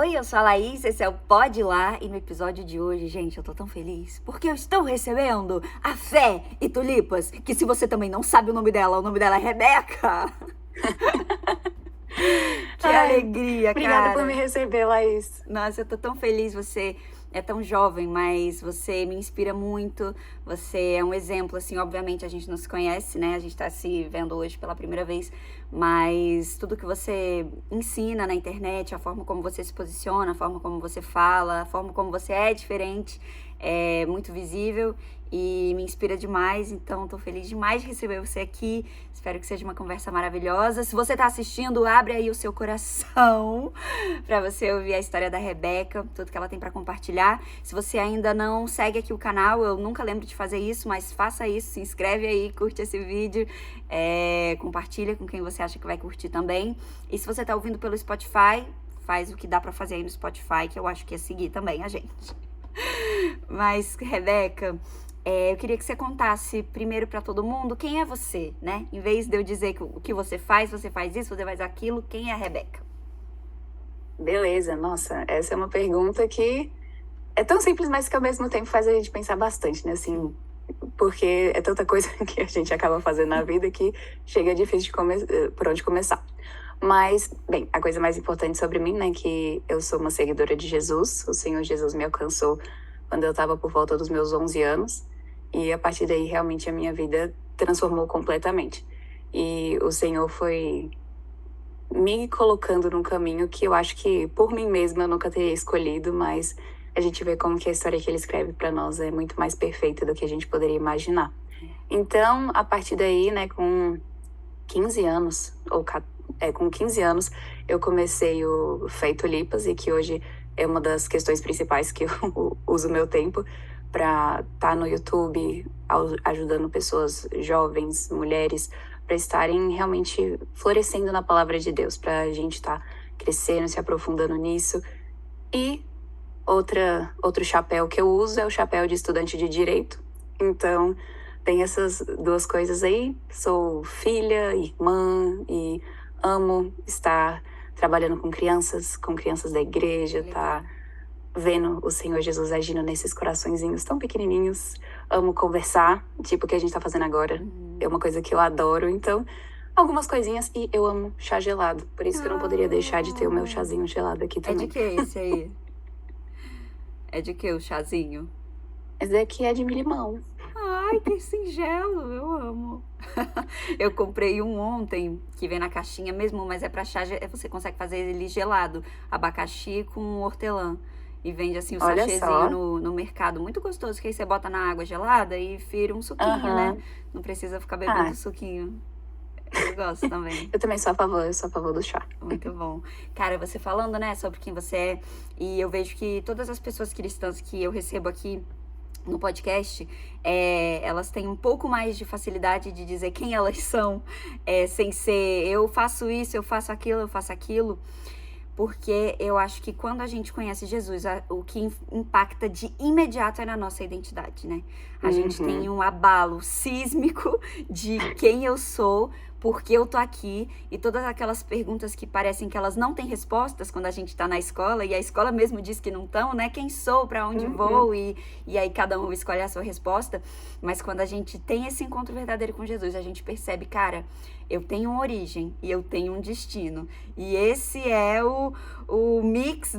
Oi, eu sou a Laís, esse é o Pode Ir Lá, e no episódio de hoje, gente, eu tô tão feliz, porque eu estou recebendo a Fé e Tulipas, que se você também não sabe o nome dela é Rebeca. Que alegria, Obrigada cara. por me receber, Laís. Nossa, eu tô tão feliz, você é tão jovem, mas você me inspira muito, você é um exemplo, assim, obviamente a gente não se conhece, né, a gente tá se vendo hoje pela primeira vez, mas tudo que você ensina na internet, a forma como você se posiciona, a forma como você fala, a forma como você é diferente, é muito visível e me inspira demais, então tô feliz demais de receber você aqui, espero que seja uma conversa maravilhosa. Se você tá assistindo, abre aí o seu coração para você ouvir a história da Rebeca, tudo que ela tem para compartilhar. Se você ainda não segue aqui o canal, eu nunca lembro de fazer isso, mas faça isso, se inscreve aí, curte esse vídeo, compartilha com quem você acha que vai curtir também. E se você tá ouvindo pelo Spotify, faz o que dá para fazer aí no Spotify, que eu acho que é seguir também a gente. Mas, Rebeca, eu queria que você contasse primeiro para todo mundo quem é você, né? Em vez de eu dizer o que você faz isso, você faz aquilo, quem é a Rebeca? Beleza, nossa, essa é uma pergunta que é tão simples, mas que ao mesmo tempo faz a gente pensar bastante, né? Assim, porque é tanta coisa que a gente acaba fazendo na vida que chega difícil de por onde começar. Mas, bem, a coisa mais importante sobre mim, né, que eu sou uma seguidora de Jesus. O Senhor Jesus me alcançou quando eu estava por volta dos meus 11 anos. E a partir daí, realmente, a minha vida transformou completamente. E o Senhor foi me colocando num caminho que eu acho que, por mim mesma, eu nunca teria escolhido, mas a gente vê como que a história que ele escreve para nós é muito mais perfeita do que a gente poderia imaginar. Então, a partir daí, né, com 15 anos, com 15 anos, eu comecei o Fé e Tulipas, e que hoje é uma das questões principais que eu uso meu tempo para estar no YouTube, ajudando pessoas jovens, mulheres, para estarem realmente florescendo na palavra de Deus, para a gente estar crescendo, se aprofundando nisso. E outro chapéu que eu uso é o chapéu de estudante de direito. Então, tem essas duas coisas aí. Sou filha, irmã e amo estar trabalhando com crianças da igreja, tá vendo o Senhor Jesus agindo nesses coraçõezinhos tão pequenininhos. Amo conversar, tipo o que a gente tá fazendo agora. É uma coisa que eu adoro, então algumas coisinhas, e eu amo chá gelado. Por isso que eu não poderia deixar de ter o meu chazinho gelado aqui também. É de que esse aí? É de que o chazinho? Esse daqui é de limão. Ai, que singelo, eu amo. Eu comprei um ontem, que vem na caixinha mesmo, mas é pra chá, você consegue fazer ele gelado, abacaxi com hortelã. E vende assim o Olha sachêzinho só. no mercado, muito gostoso, que aí você bota na água gelada e vira um suquinho, né? Não precisa ficar bebendo suquinho. Eu gosto também. Eu também sou a favor do chá. Muito bom. Cara, você falando, né, sobre quem você é, e eu vejo que todas as pessoas cristãs que eu recebo aqui no podcast, elas têm um pouco mais de facilidade de dizer quem elas são, sem ser eu faço isso, eu faço aquilo, porque eu acho que quando a gente conhece Jesus, o que impacta de imediato é na nossa identidade, né? A gente tem um abalo sísmico de quem eu sou, por que eu tô aqui, e todas aquelas perguntas que parecem que elas não têm respostas quando a gente tá na escola, e a escola mesmo diz que não estão, né? Quem sou, pra onde vou, e aí cada um escolhe a sua resposta. Mas quando a gente tem esse encontro verdadeiro com Jesus, a gente percebe, cara, eu tenho uma origem e eu tenho um destino. E esse é o mix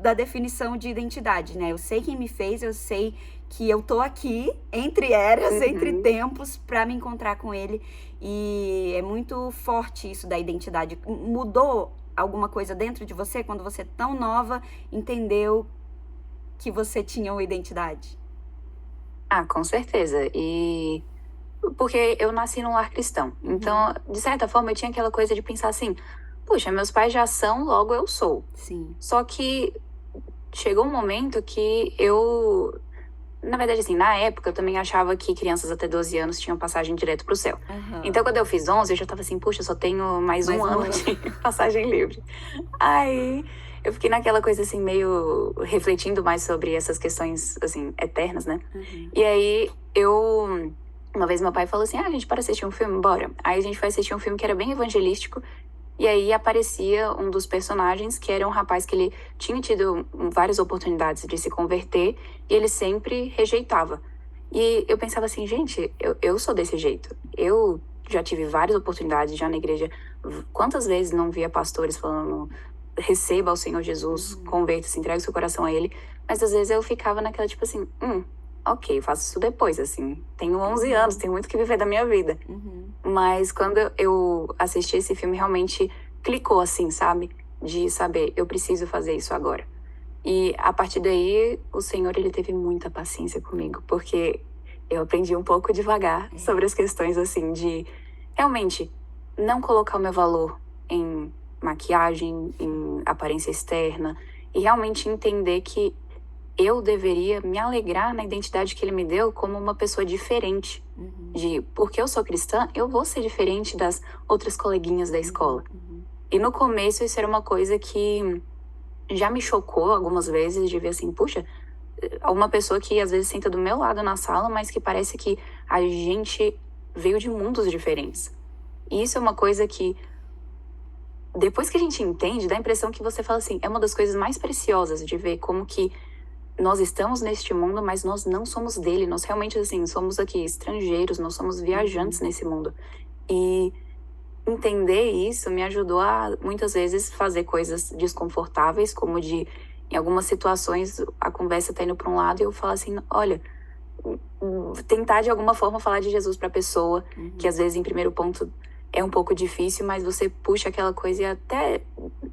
da definição de identidade, né? Eu sei quem me fez, eu sei que eu tô aqui, entre eras, entre tempos, pra me encontrar com ele. E é muito forte isso da identidade. Mudou alguma coisa dentro de você quando você, tão nova, entendeu que você tinha uma identidade? Ah, com certeza. E porque eu nasci num lar cristão. Então, de certa forma, eu tinha aquela coisa de pensar assim, puxa, meus pais já são, logo eu sou. Sim. Só que chegou um momento que na verdade, assim, na época eu também achava que crianças até 12 anos tinham passagem direto pro céu. Então, quando eu fiz 11, eu já tava assim, puxa, eu só tenho mais um ano de passagem livre. Aí, eu fiquei naquela coisa, assim, meio refletindo mais sobre essas questões, assim, eternas, né? E aí, uma vez meu pai falou assim, a gente para assistir um filme, bora. Aí a gente foi assistir um filme que era bem evangelístico, E aí aparecia um dos personagens, que era um rapaz que ele tinha tido várias oportunidades de se converter e ele sempre rejeitava. E eu pensava assim, gente, eu sou desse jeito. Eu já tive várias oportunidades já na igreja. Quantas vezes não via pastores falando, receba o Senhor Jesus, converta-se, entregue seu coração a Ele. Mas às vezes eu ficava naquela tipo assim, ok, faço isso depois, assim. Tenho 11 anos, tenho muito que viver da minha vida. Mas quando eu assisti esse filme, realmente clicou assim, sabe? De saber, eu preciso fazer isso agora. E a partir daí, o Senhor, ele teve muita paciência comigo, porque eu aprendi um pouco devagar sobre as questões, assim, de realmente não colocar o meu valor em maquiagem, em aparência externa, e realmente entender que eu deveria me alegrar na identidade que ele me deu como uma pessoa diferente. De, porque eu sou cristã, eu vou ser diferente das outras coleguinhas da escola. E no começo isso era uma coisa que já me chocou algumas vezes, de ver assim, puxa, uma pessoa que às vezes senta do meu lado na sala, mas que parece que a gente veio de mundos diferentes. E isso é uma coisa que, depois que a gente entende, dá a impressão que você fala assim, é uma das coisas mais preciosas de ver como que nós estamos neste mundo, mas nós não somos dele. Nós realmente, assim, somos aqui estrangeiros, nós somos viajantes nesse mundo. E entender isso me ajudou a, muitas vezes, fazer coisas desconfortáveis, como de, em algumas situações, a conversa tá indo para um lado e eu falo assim, olha, tentar de alguma forma falar de Jesus para a pessoa, que às vezes em primeiro ponto é um pouco difícil, mas você puxa aquela coisa e até,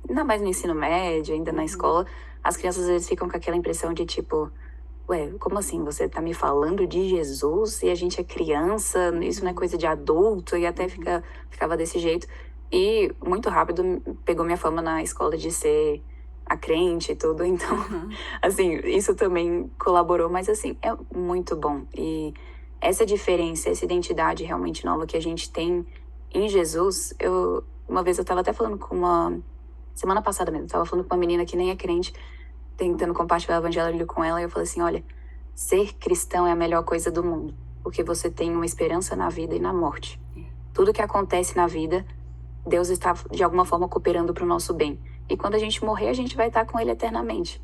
ainda mais no ensino médio, ainda na escola, as crianças às vezes ficam com aquela impressão de tipo, ué, como assim? Você tá me falando de Jesus e a gente é criança, isso não é coisa de adulto, e até ficava desse jeito. E muito rápido pegou minha fama na escola de ser a crente e tudo, então, assim, isso também colaborou, mas assim, é muito bom. E essa diferença, essa identidade realmente nova que a gente tem em Jesus, uma vez eu tava até falando com semana passada mesmo, tava falando com uma menina que nem é crente, tentando compartilhar o evangelho com ela, e eu falei assim, olha, ser cristão é a melhor coisa do mundo, porque você tem uma esperança na vida e na morte. Tudo que acontece na vida, Deus está, de alguma forma, cooperando para o nosso bem. E quando a gente morrer, a gente vai estar com Ele eternamente.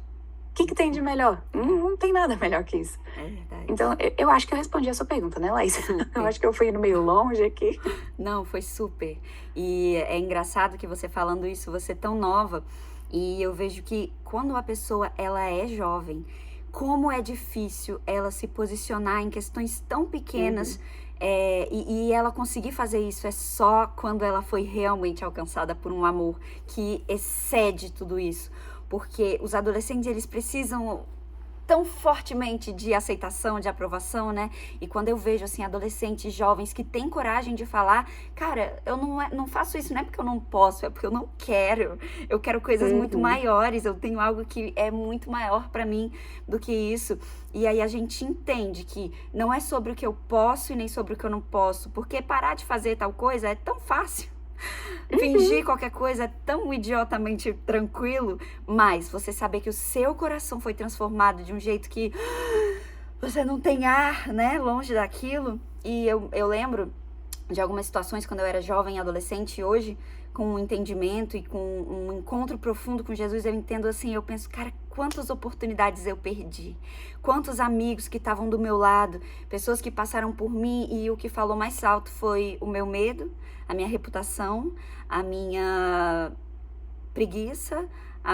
O que tem de melhor? Não tem nada melhor que isso. É verdade. Então, eu acho que eu respondi a sua pergunta, né, Laís? Eu acho que eu fui indo meio longe aqui. Não, foi super. E é engraçado que você falando isso, você é tão nova, e eu vejo que quando a pessoa ela é jovem, como é difícil ela se posicionar em questões tão pequenas, e ela conseguir fazer isso é só quando ela foi realmente alcançada por um amor que excede tudo isso. Porque os adolescentes, eles precisam tão fortemente de aceitação, de aprovação, né? E quando eu vejo, assim, adolescentes jovens que têm coragem de falar, cara, eu não faço isso não é porque eu não posso, é porque eu não quero. Eu quero coisas muito maiores, eu tenho algo que é muito maior pra mim do que isso. E aí a gente entende que não é sobre o que eu posso e nem sobre o que eu não posso, porque parar de fazer tal coisa é tão fácil. Fingir qualquer coisa é tão idiotamente tranquilo, mas você saber que o seu coração foi transformado de um jeito que você não tem ar, né, longe daquilo. E eu lembro de algumas situações quando eu era jovem e adolescente, e hoje, com um entendimento e com um encontro profundo com Jesus, eu entendo assim, eu penso, cara, quantas oportunidades eu perdi, quantos amigos que estavam do meu lado, pessoas que passaram por mim, e o que falou mais alto foi o meu medo, a minha reputação, a minha preguiça,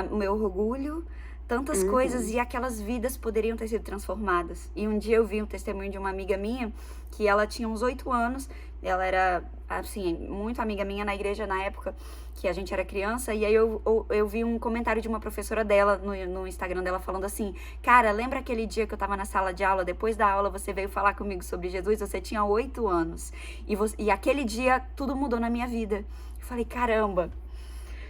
o meu orgulho, tantas coisas, e aquelas vidas poderiam ter sido transformadas. E um dia eu vi um testemunho de uma amiga minha, que ela tinha uns 8 anos, ela era, assim, muito amiga minha na igreja na época que a gente era criança, e aí eu vi um comentário de uma professora dela no Instagram dela falando assim, cara, lembra aquele dia que eu tava na sala de aula, depois da aula você veio falar comigo sobre Jesus, você tinha 8 anos, e aquele dia tudo mudou na minha vida. Eu falei, caramba,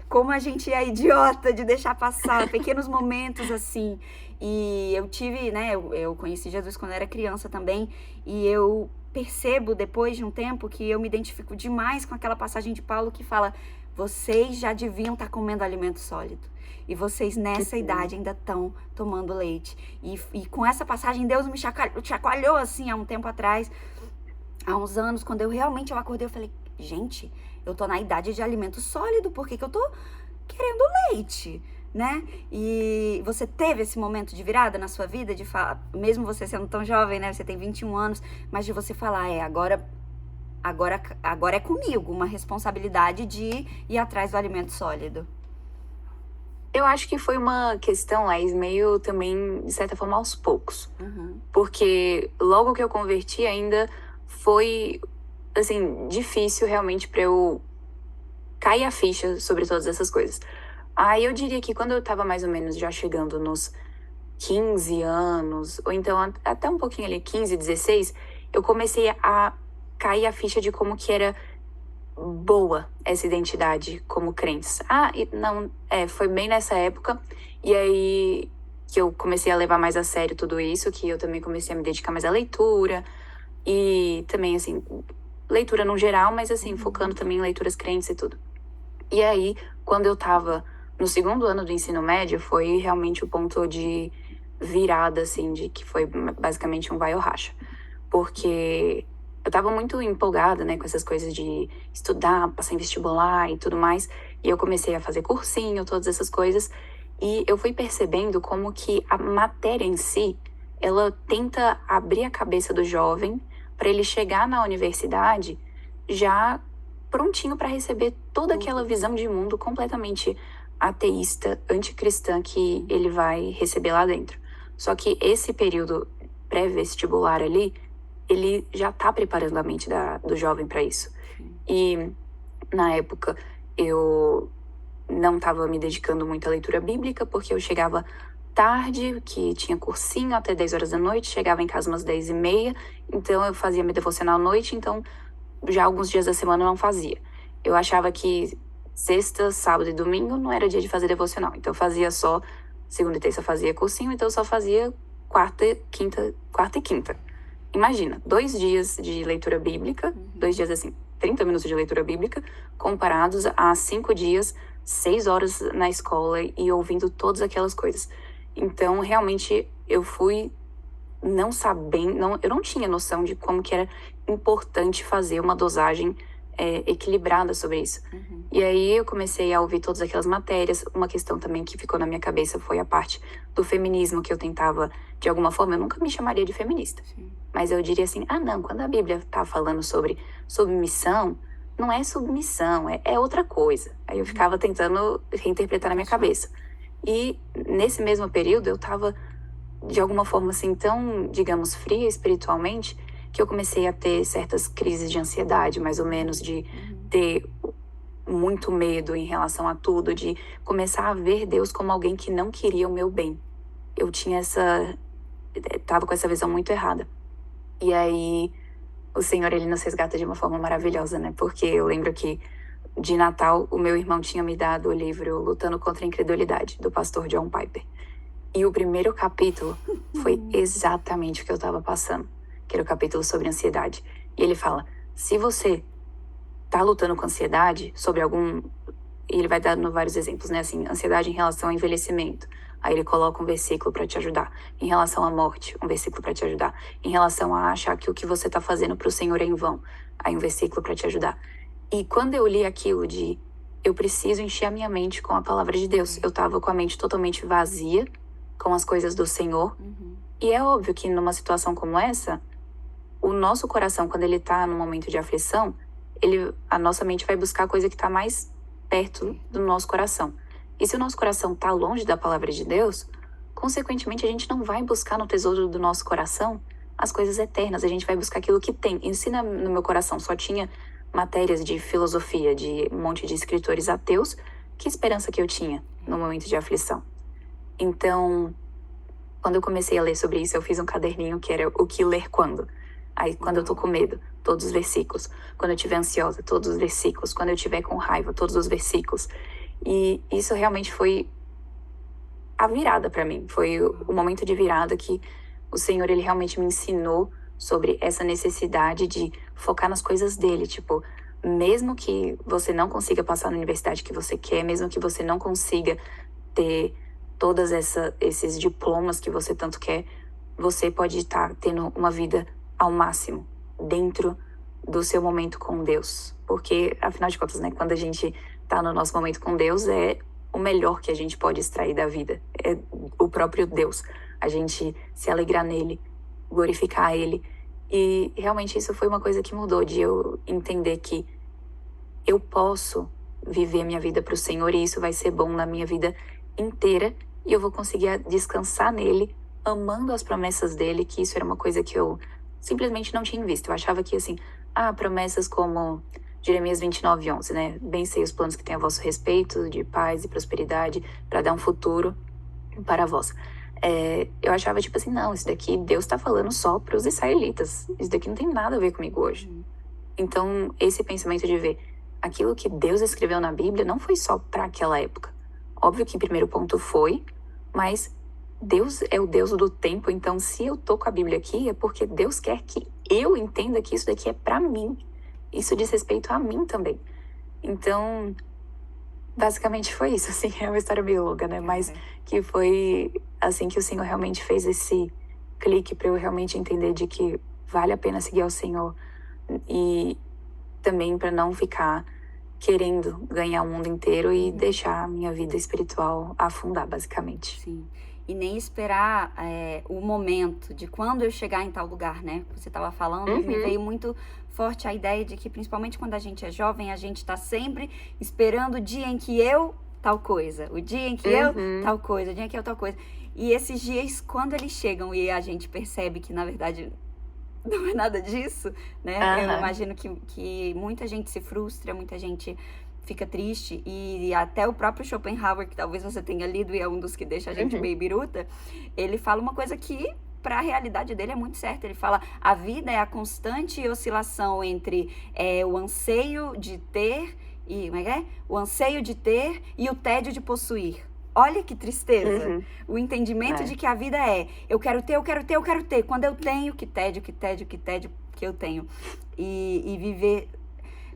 como a gente é idiota de deixar passar pequenos momentos assim. E eu tive, né, eu conheci Jesus quando eu era criança também, e eu percebo depois de um tempo que eu me identifico demais com aquela passagem de Paulo que fala, vocês já deviam estar comendo alimento sólido, e vocês nessa idade ainda estão tomando leite. E com essa passagem Deus me chacoalhou assim há um tempo atrás, há uns anos, quando eu acordei, eu falei, gente, eu tô na idade de alimento sólido, por que que eu tô querendo leite, né? E você teve esse momento de virada na sua vida, de falar, mesmo você sendo tão jovem, né? Você tem 21 anos, mas de você falar, agora é comigo, uma responsabilidade de ir atrás do alimento sólido. Eu acho que foi uma questão, Laís, meio também, de certa forma, aos poucos. Porque logo que eu converti ainda foi, assim, difícil realmente para eu cair a ficha sobre todas essas coisas. Aí eu diria que quando eu tava mais ou menos já chegando nos 15 anos, ou então até um pouquinho ali, 15, 16, eu comecei a cair a ficha de como que era boa essa identidade como crentes. E não, foi bem nessa época, e aí que eu comecei a levar mais a sério tudo isso, que eu também comecei a me dedicar mais à leitura, e também, assim, leitura no geral, mas assim, focando também em leituras crentes e tudo. E aí, quando eu tava no segundo ano do ensino médio, foi realmente o ponto de virada, assim, de que foi basicamente um vai ou racha. Porque eu tava muito empolgada, né, com essas coisas de estudar, passar em vestibular e tudo mais. E eu comecei a fazer cursinho, todas essas coisas. E eu fui percebendo como que a matéria em si, ela tenta abrir a cabeça do jovem para ele chegar na universidade já prontinho para receber toda aquela visão de mundo completamente ateísta, anticristã que ele vai receber lá dentro. Só que esse período pré-vestibular ali, ele já tá preparando a mente do jovem para isso. E na época eu não estava me dedicando muito à leitura bíblica, porque eu chegava tarde, que tinha cursinho até 10 horas da noite, chegava em casa umas 10h30, então eu fazia minha devocional à noite, então já alguns dias da semana eu não fazia. Eu achava que sexta, sábado e domingo não era dia de fazer devocional, então eu fazia só segunda e terça eu fazia cursinho, então eu só fazia quarta e quinta. Imagina, 2 dias de leitura bíblica, 2 dias assim, 30 minutos de leitura bíblica, comparados a 5 dias, 6 horas na escola e ouvindo todas aquelas coisas. Então, realmente, eu fui não sabendo, eu não tinha noção de como que era importante fazer uma dosagem equilibrada sobre isso. E aí eu comecei a ouvir todas aquelas matérias. Uma questão também que ficou na minha cabeça foi a parte do feminismo, que eu tentava, de alguma forma, eu nunca me chamaria de feminista. Mas eu diria assim, não, quando a Bíblia tá falando sobre submissão, não é submissão, é outra coisa. Aí eu ficava tentando reinterpretar na minha cabeça. E nesse mesmo período eu tava, de alguma forma assim, tão, digamos, fria espiritualmente, que eu comecei a ter certas crises de ansiedade, mais ou menos, de ter muito medo em relação a tudo, de começar a ver Deus como alguém que não queria o meu bem. Eu tinha tava com essa visão muito errada. E aí, o Senhor, ele nos resgata de uma forma maravilhosa, né? Porque eu lembro que de Natal, o meu irmão tinha me dado o livro Lutando contra a Incredulidade, do pastor John Piper. E o primeiro capítulo foi exatamente o que eu tava passando, que era o capítulo sobre ansiedade. E ele fala, se você tá lutando com ansiedade sobre algum... E ele vai dando vários exemplos, né? Assim, ansiedade em relação ao envelhecimento. Aí ele coloca um versículo para te ajudar. Em relação à morte, um versículo para te ajudar. Em relação a achar que o que você tá fazendo pro Senhor é em vão, aí um versículo para te ajudar. E quando eu li aquilo de eu preciso encher a minha mente com a palavra de Deus, eu tava com a mente totalmente vazia com as coisas do Senhor. E é óbvio que numa situação como essa, o nosso coração, quando ele tá num momento de aflição, a nossa mente vai buscar a coisa que tá mais perto do nosso coração. E se o nosso coração tá longe da palavra de Deus, consequentemente a gente não vai buscar no tesouro do nosso coração as coisas eternas, a gente vai buscar aquilo que tem. E se no meu coração só tinha matérias de filosofia, de um monte de escritores ateus, que esperança que eu tinha no momento de aflição? Então, quando eu comecei a ler sobre isso, eu fiz um caderninho que era o que ler quando. Aí, quando eu tô com medo, todos os versículos. Quando eu estiver ansiosa, todos os versículos. Quando eu estiver com raiva, todos os versículos. E isso realmente foi a virada para mim. Foi o momento de virada que o Senhor, ele realmente me ensinou sobre essa necessidade de focar nas coisas dele. Tipo, mesmo que você não consiga passar na universidade que você quer, mesmo que você não consiga ter todos esses diplomas que você tanto quer, você pode estar tendo uma vida ao máximo dentro do seu momento com Deus. Porque, afinal de contas, né, quando a gente tá no nosso momento com Deus, é o melhor que a gente pode extrair da vida. É o próprio Deus. A gente se alegrar nele, glorificar ele. E realmente isso foi uma coisa que mudou, de eu entender que eu posso viver a minha vida para o Senhor e isso vai ser bom na minha vida inteira e eu vou conseguir descansar nele, amando as promessas dele, que isso era uma coisa que eu simplesmente não tinha visto. Eu achava que, assim, promessas como Jeremias 29:11, né? Bem sei os planos que têm a vosso respeito, de paz e prosperidade, para dar um futuro para vós. Eu achava, tipo assim, não, isso daqui Deus tá falando só para os israelitas. Isso daqui não tem nada a ver comigo hoje. Então, esse pensamento de ver aquilo que Deus escreveu na Bíblia não foi só para aquela época. Óbvio que primeiro ponto foi, mas Deus é o Deus do tempo, então se eu tô com a Bíblia aqui é porque Deus quer que eu entenda que isso daqui é para mim. Isso diz respeito a mim também. Então, basicamente foi isso, assim, é uma história meio longa, né? Mas que foi assim que o Senhor realmente fez esse clique para eu realmente entender de que vale a pena seguir ao Senhor e também para não ficar querendo ganhar o mundo inteiro e deixar a minha vida espiritual afundar, basicamente. Sim. E nem esperar o momento de quando eu chegar em tal lugar, né? Você estava falando, me veio muito forte a ideia de que, principalmente quando a gente é jovem, a gente está sempre esperando o dia em que eu tal coisa, o dia em que eu tal coisa, o dia em que eu tal coisa. E esses dias, quando eles chegam e a gente percebe que, na verdade, não é nada disso, né? Eu imagino que muita gente se frustra, muita gente fica triste, e até o próprio Schopenhauer, que talvez você tenha lido e é um dos que deixa a gente meio biruta, ele fala uma coisa que para a realidade dele é muito certa. Ele fala, a vida é a constante oscilação entre o anseio de ter e o anseio de ter e o tédio de possuir. Olha que tristeza. O entendimento de que a vida é, eu quero ter, eu quero ter, eu quero ter. Quando eu tenho, que tédio, que tédio, que tédio que eu tenho. E viver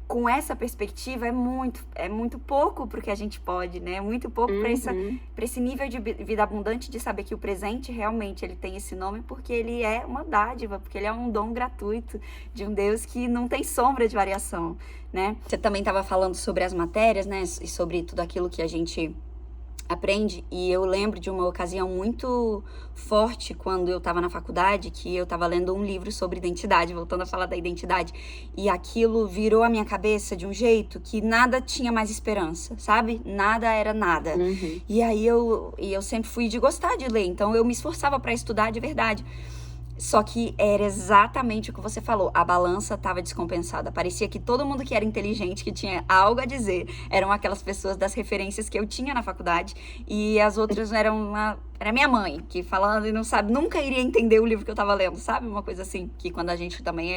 com essa perspectiva é muito pouco pro que a gente pode, né? É muito pouco para esse nível de vida abundante, de saber que o presente realmente ele tem esse nome porque ele é uma dádiva, porque ele é um dom gratuito de um Deus que não tem sombra de variação, né? Você também estava falando sobre as matérias, né? E sobre tudo aquilo que a gente aprende, e eu lembro de uma ocasião muito forte quando eu estava na faculdade, que eu estava lendo um livro sobre identidade, voltando a falar da identidade, e aquilo virou a minha cabeça de um jeito que nada tinha mais esperança, sabe? Nada era nada. E aí eu sempre fui de gostar de ler, então eu me esforçava para estudar de verdade. Só que era exatamente o que você falou. A balança estava descompensada. Parecia que todo mundo que era inteligente, que tinha algo a dizer, eram aquelas pessoas das referências que eu tinha na faculdade. E as outras era minha mãe, que falando e não sabe, nunca iria entender o livro que eu estava lendo, sabe? Uma coisa assim, que quando a gente também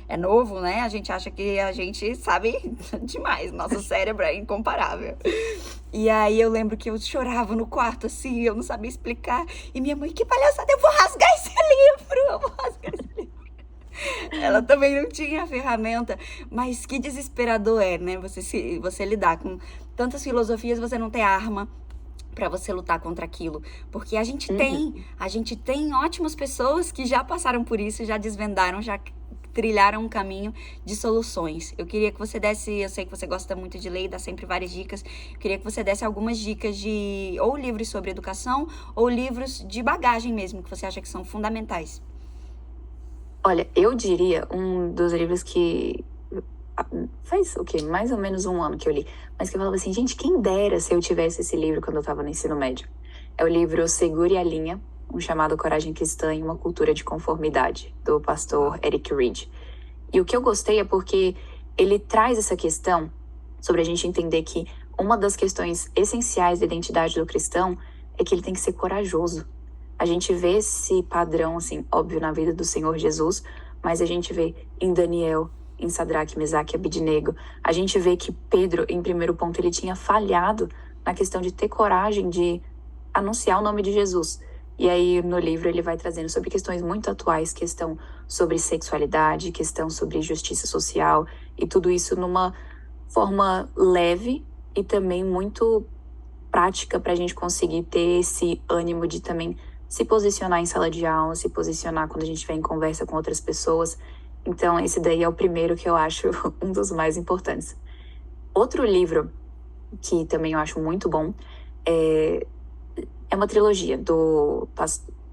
é novo, né? A gente acha que a gente sabe demais. Nosso cérebro é incomparável. E aí eu lembro que eu chorava no quarto, assim, eu não sabia explicar. E minha mãe, que palhaçada, eu vou rasgar esse livro, eu vou rasgar esse livro. Ela também não tinha a ferramenta, mas que desesperador né? Você lidar com tantas filosofias, você não ter arma para você lutar contra aquilo. Porque a gente tem ótimas pessoas que já passaram por isso, já desvendaram, já trilharam um caminho de soluções. Eu queria que você desse, eu sei que você gosta muito de ler e dá sempre várias dicas, eu queria que você desse algumas dicas de ou livros sobre educação ou livros de bagagem mesmo, que você acha que são fundamentais. Olha, eu diria um dos livros que faz o quê? Mais ou menos um ano que eu li, mas que eu falava assim, gente, quem dera se eu tivesse esse livro quando eu estava no ensino médio. É o livro Segure a Linha, um chamado Coragem Cristã em uma Cultura de Conformidade, do pastor Eric Reed. E o que eu gostei é porque ele traz essa questão sobre a gente entender que uma das questões essenciais da identidade do cristão é que ele tem que ser corajoso. A gente vê esse padrão, assim, óbvio, na vida do Senhor Jesus, mas a gente vê em Daniel, em Sadraque, Mesaque e Abednego. A gente vê que Pedro, em primeiro ponto, ele tinha falhado na questão de ter coragem de anunciar o nome de Jesus. E aí, no livro, ele vai trazendo sobre questões muito atuais, questão sobre sexualidade, questão sobre justiça social, e tudo isso numa forma leve e também muito prática para a gente conseguir ter esse ânimo de também se posicionar em sala de aula, se posicionar quando a gente estiver em conversa com outras pessoas. Então, esse daí é o primeiro que eu acho um dos mais importantes. Outro livro que também eu acho muito bom é uma trilogia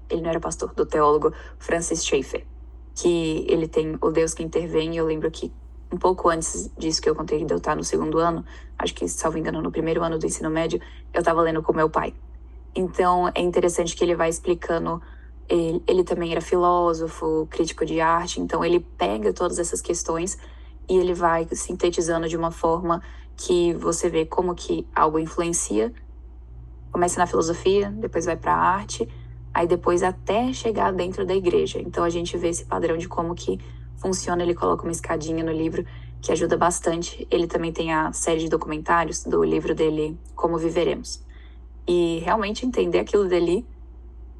ele não era pastor, do teólogo Francis Schaeffer, que ele tem O Deus que Intervém, e eu lembro que um pouco antes disso que eu contei de eu estar no segundo ano, acho que, salvo engano, no primeiro ano do ensino médio, eu estava lendo com meu pai. Então, é interessante que ele vai explicando. Ele também era filósofo, crítico de arte, então ele pega todas essas questões e ele vai sintetizando de uma forma que você vê como que algo influencia. Começa na filosofia, depois vai para a arte, aí depois até chegar dentro da igreja. Então a gente vê esse padrão de como que funciona. Ele coloca uma escadinha no livro que ajuda bastante. Ele também tem a série de documentários do livro dele, Como Viveremos. E realmente entender aquilo dali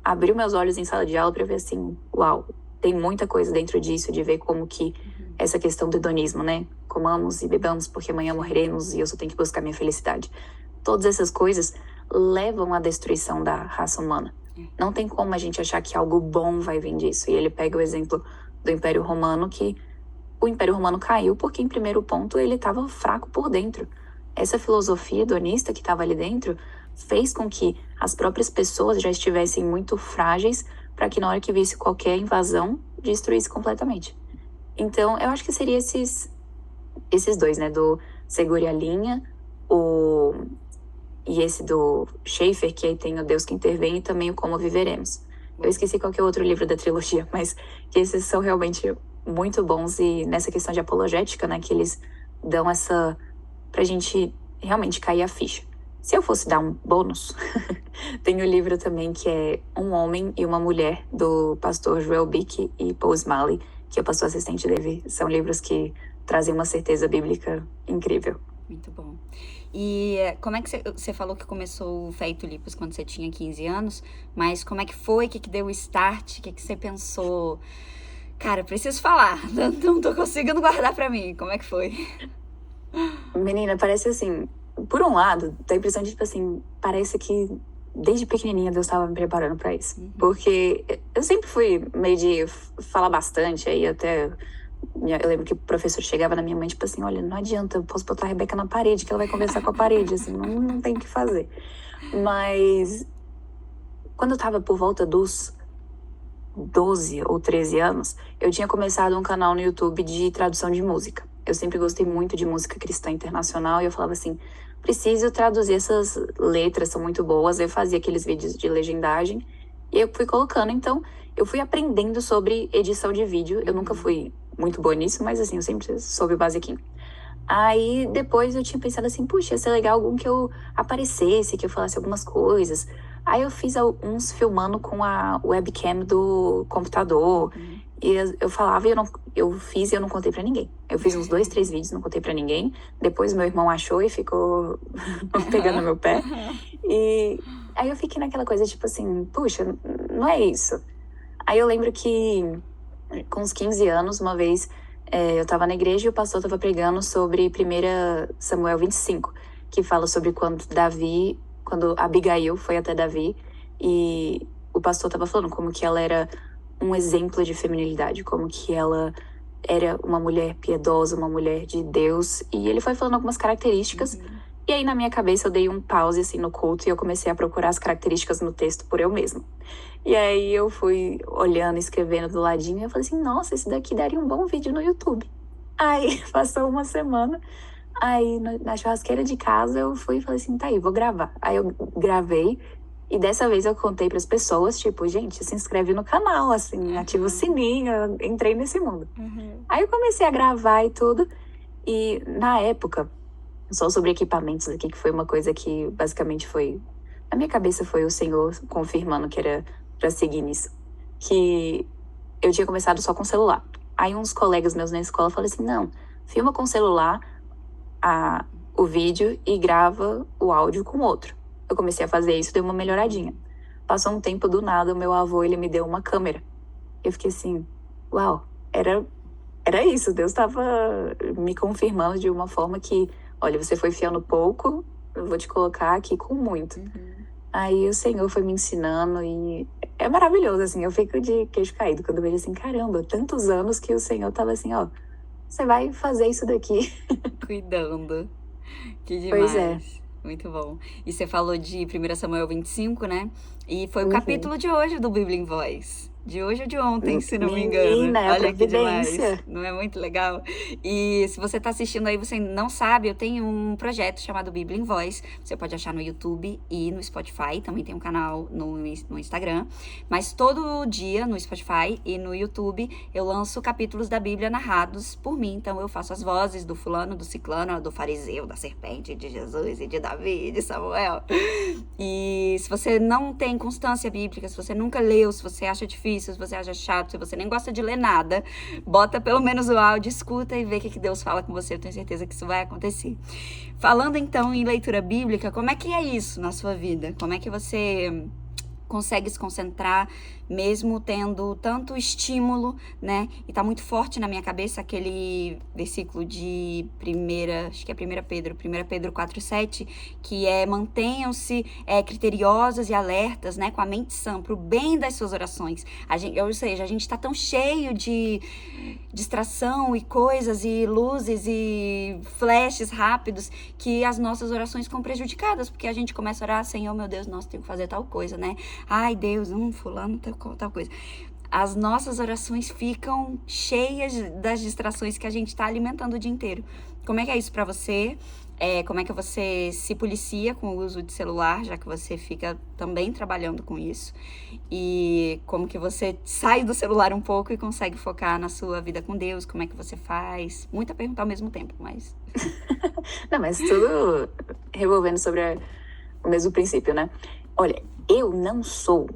abriu meus olhos em sala de aula para ver assim, uau, tem muita coisa dentro disso, de ver como que essa questão do hedonismo, né? Comamos e bebamos porque amanhã morreremos e eu só tenho que buscar minha felicidade. Todas essas coisas levam à destruição da raça humana. Não tem como a gente achar que algo bom vai vir disso. E ele pega o exemplo do Império Romano, que o Império Romano caiu porque, em primeiro ponto, ele estava fraco por dentro. Essa filosofia hedonista que estava ali dentro fez com que as próprias pessoas já estivessem muito frágeis para que, na hora que visse qualquer invasão, destruísse completamente. Então, eu acho que seria esses dois, né? Do Segure a Linha, e esse do Schaeffer, que aí tem o Deus que Intervém, e também o Como Viveremos. Eu esqueci qual que é o outro livro da trilogia, mas que esses são realmente muito bons, e nessa questão de apologética, né, que eles dão pra gente realmente cair a ficha. Se eu fosse dar um bônus, tem o livro também que é Um Homem e uma Mulher, do pastor Joel Bick e Paul Smalley, que é o pastor assistente dele. São livros que trazem uma certeza bíblica incrível. Muito bom. E como é que você falou que começou o Fé e Tulipas quando você tinha 15 anos, mas como é que foi? O que deu o start? O que você pensou? Cara, preciso falar, não tô conseguindo guardar pra mim. Como é que foi? Menina, parece assim, por um lado, dá a impressão de, tipo assim, parece que desde pequenininha Deus estava me preparando pra isso. Porque eu sempre fui meio de falar bastante, aí até... Eu lembro que o professor chegava na minha mãe, tipo assim, olha, não adianta, eu posso botar a Rebeca na parede, que ela vai conversar com a parede, assim, não tem o que fazer. Mas quando eu tava por volta dos 12 ou 13 anos, eu tinha começado um canal no YouTube de tradução de música. Eu sempre gostei muito de música cristã internacional e eu falava assim, preciso traduzir essas letras, são muito boas. Eu fazia aqueles vídeos de legendagem e eu fui colocando. Então, eu fui aprendendo sobre edição de vídeo. Eu nunca fui muito boa nisso, mas assim, eu sempre soube o basiquinho. Aí, depois eu tinha pensado assim, puxa, ia ser legal algum que eu aparecesse, que eu falasse algumas coisas. Aí eu fiz uns filmando com a webcam do computador. E eu falava e eu fiz e eu não contei pra ninguém. Eu fiz uns 2, 3 vídeos, não contei pra ninguém. Depois meu irmão achou e ficou pegando no meu pé. E aí eu fiquei naquela coisa, tipo assim, puxa, não é isso. Aí eu lembro que com uns 15 anos, uma vez, eu tava na igreja e o pastor tava pregando sobre 1 Samuel 25, que fala sobre quando Abigail foi até Davi, e o pastor tava falando como que ela era um exemplo de feminilidade, como que ela era uma mulher piedosa, uma mulher de Deus, e ele foi falando algumas características, e aí na minha cabeça eu dei um pause assim no culto e eu comecei a procurar as características no texto por eu mesma. E aí eu fui olhando, escrevendo do ladinho, e eu falei assim, nossa, esse daqui daria um bom vídeo no YouTube. Aí passou uma semana, aí na churrasqueira de casa eu fui e falei assim, tá aí, vou gravar. Aí eu gravei, e dessa vez eu contei pras pessoas, tipo, gente, se inscreve no canal, assim, ativa o sininho, eu entrei nesse mundo. Aí eu comecei a gravar e tudo, e na época, só sobre equipamentos aqui, que foi uma coisa que basicamente foi... Na minha cabeça foi o Senhor confirmando que era pra seguir nisso. Que eu tinha começado só com celular. Aí uns colegas meus na escola falaram assim, não, filma com o celular o vídeo e grava o áudio com outro. Eu comecei a fazer isso, deu uma melhoradinha. Passou um tempo, do nada, o meu avô, ele me deu uma câmera. Eu fiquei assim, uau, era isso. Deus estava me confirmando de uma forma que, olha, você foi fiel no pouco, eu vou te colocar aqui com muito. Aí o Senhor foi me ensinando e é maravilhoso, assim, eu fico de queixo caído quando eu vejo assim, caramba, tantos anos que o Senhor tava assim, ó, você vai fazer isso daqui. Cuidando. Que Pois é. demais. Muito bom. E você falou de 1 Samuel 25, né? E foi o Uhum. capítulo de hoje do Bíblia em Voz. De hoje ou de ontem, se não me engano. Menina, é a Olha que demais. providência. Não é muito legal? E se você tá assistindo aí, você não sabe, eu tenho um projeto chamado Bíblia em Voz. Você pode achar no YouTube e no Spotify. Também tem um canal no Instagram. Mas todo dia no Spotify e no YouTube eu lanço capítulos da Bíblia narrados por mim. Então eu faço as vozes do fulano, do ciclano, do fariseu, da serpente, de Jesus e de Davi e de Samuel. E se você não tem constância bíblica, se você nunca leu, se você acha difícil, se você acha chato, se você nem gosta de ler nada, bota pelo menos o áudio, escuta e vê o que Deus fala com você. Eu tenho certeza que isso vai acontecer. Falando então em leitura bíblica, como é que é isso na sua vida? Como é que você consegue se concentrar mesmo tendo tanto estímulo, né? E tá muito forte na minha cabeça aquele versículo de acho que é 1 Pedro 4:7, que é mantenham-se criteriosos e alertas, né? Com a mente sã, pro bem das suas orações. Ou seja, a gente tá tão cheio de distração e coisas e luzes e flashes rápidos que as nossas orações ficam prejudicadas, porque a gente começa a orar, Senhor, meu Deus, nossa, tenho que fazer tal coisa, né? Ai, Deus, fulano, tal coisa. As nossas orações ficam cheias das distrações que a gente está alimentando o dia inteiro. Como é que é isso para você? Como é que você se policia com o uso de celular, já que você fica também trabalhando com isso? E como que você sai do celular um pouco e consegue focar na sua vida com Deus? Como é que você faz? Muita pergunta ao mesmo tempo, mas... Não, mas tudo revolvendo sobre o mesmo princípio, né? Olha, eu não sou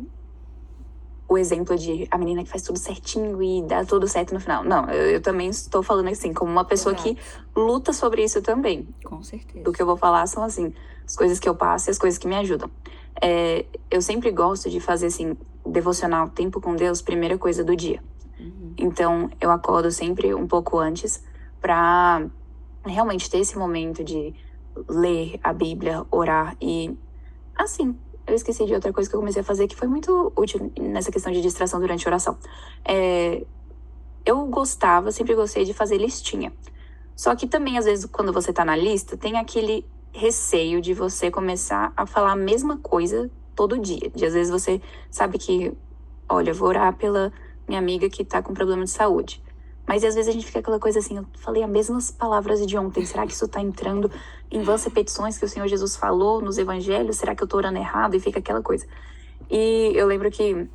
o exemplo de a menina que faz tudo certinho e dá tudo certo no final. Não, eu também estou falando assim, como uma pessoa que luta sobre isso também. Com certeza. Do que eu vou falar são, assim, as coisas que eu passo e as coisas que me ajudam. Eu sempre gosto de fazer, assim, devocional, tempo com Deus, primeira coisa do dia. Então, eu acordo sempre um pouco antes pra realmente ter esse momento de ler a Bíblia, orar e, assim, eu esqueci de outra coisa que eu comecei a fazer que foi muito útil nessa questão de distração durante a oração. Eu sempre gostei de fazer listinha. Só que também, às vezes, quando você tá na lista, tem aquele receio de você começar a falar a mesma coisa todo dia. De às vezes você sabe que, olha, eu vou orar pela minha amiga que tá com problema de saúde. Mas às vezes a gente fica aquela coisa assim, eu falei as mesmas palavras de ontem, será que isso tá entrando em vãs repetições que o Senhor Jesus falou nos evangelhos? Será que eu tô orando errado? E fica aquela coisa. E eu lembro que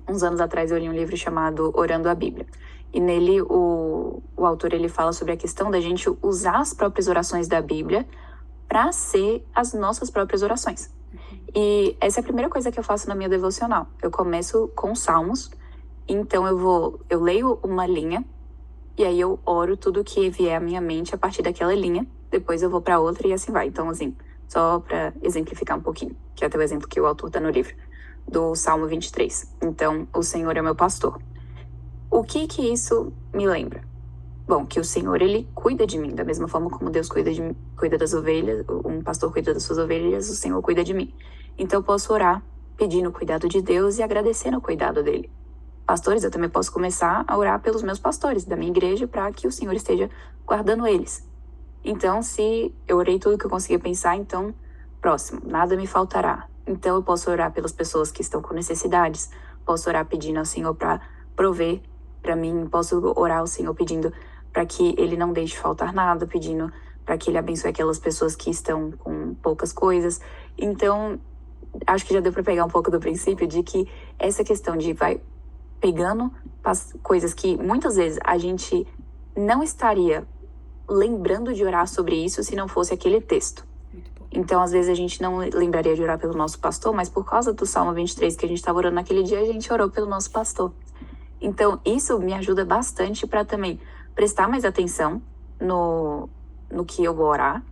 uns anos atrás eu li um livro chamado Orando a Bíblia. E nele o autor ele fala sobre a questão da gente usar as próprias orações da Bíblia para ser as nossas próprias orações. E essa é a primeira coisa que eu faço na minha devocional. Eu começo com salmos, então eu leio uma linha e aí eu oro tudo que vier à minha mente a partir daquela linha. Depois eu vou para outra e assim vai. Então, assim, só para exemplificar um pouquinho, que é até o exemplo que o autor tá no livro, do Salmo 23. Então, o Senhor é meu pastor. O que isso me lembra? Bom, que o Senhor, ele cuida de mim, da mesma forma como Deus cuida das ovelhas, um pastor cuida das suas ovelhas, o Senhor cuida de mim. Então, eu posso orar pedindo o cuidado de Deus e agradecendo o cuidado dele. Pastores, eu também posso começar a orar pelos meus pastores da minha igreja para que o Senhor esteja guardando eles. Então, se eu orei tudo que eu conseguia pensar, então, próximo, nada me faltará. Então, eu posso orar pelas pessoas que estão com necessidades, posso orar pedindo ao Senhor para prover para mim, posso orar ao Senhor pedindo para que Ele não deixe faltar nada, pedindo para que Ele abençoe aquelas pessoas que estão com poucas coisas. Então, acho que já deu para pegar um pouco do princípio de que essa questão de vai pegando as coisas que muitas vezes a gente não estaria lembrando de orar sobre isso se não fosse aquele texto. Então, às vezes, a gente não lembraria de orar pelo nosso pastor, mas por causa do Salmo 23 que a gente estava orando naquele dia, a gente orou pelo nosso pastor. Então, isso me ajuda bastante para também prestar mais atenção no que eu vou orar,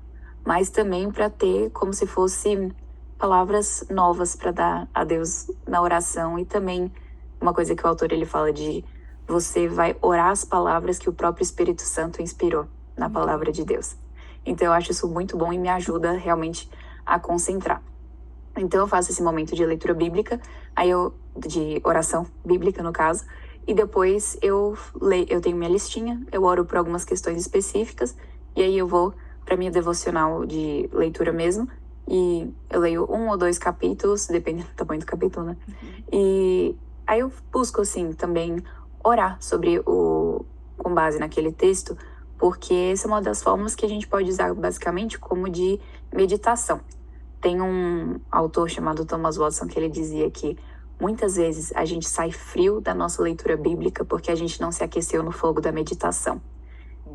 mas também para ter como se fosse palavras novas para dar a Deus na oração. E também uma coisa que o autor ele fala de você vai orar as palavras que o próprio Espírito Santo inspirou na palavra de Deus. Então, eu acho isso muito bom e me ajuda realmente a concentrar. Então eu faço esse momento de leitura bíblica, de oração bíblica no caso, e depois eu tenho minha listinha, eu oro por algumas questões específicas, e aí eu vou para minha devocional de leitura mesmo, e eu leio 1 ou 2 capítulos, dependendo do tamanho do capítulo, né? E aí eu busco, assim, também orar com base naquele texto, porque essa é uma das formas que a gente pode usar basicamente como de meditação. Tem um autor chamado Thomas Watson que ele dizia que muitas vezes a gente sai frio da nossa leitura bíblica porque a gente não se aqueceu no fogo da meditação.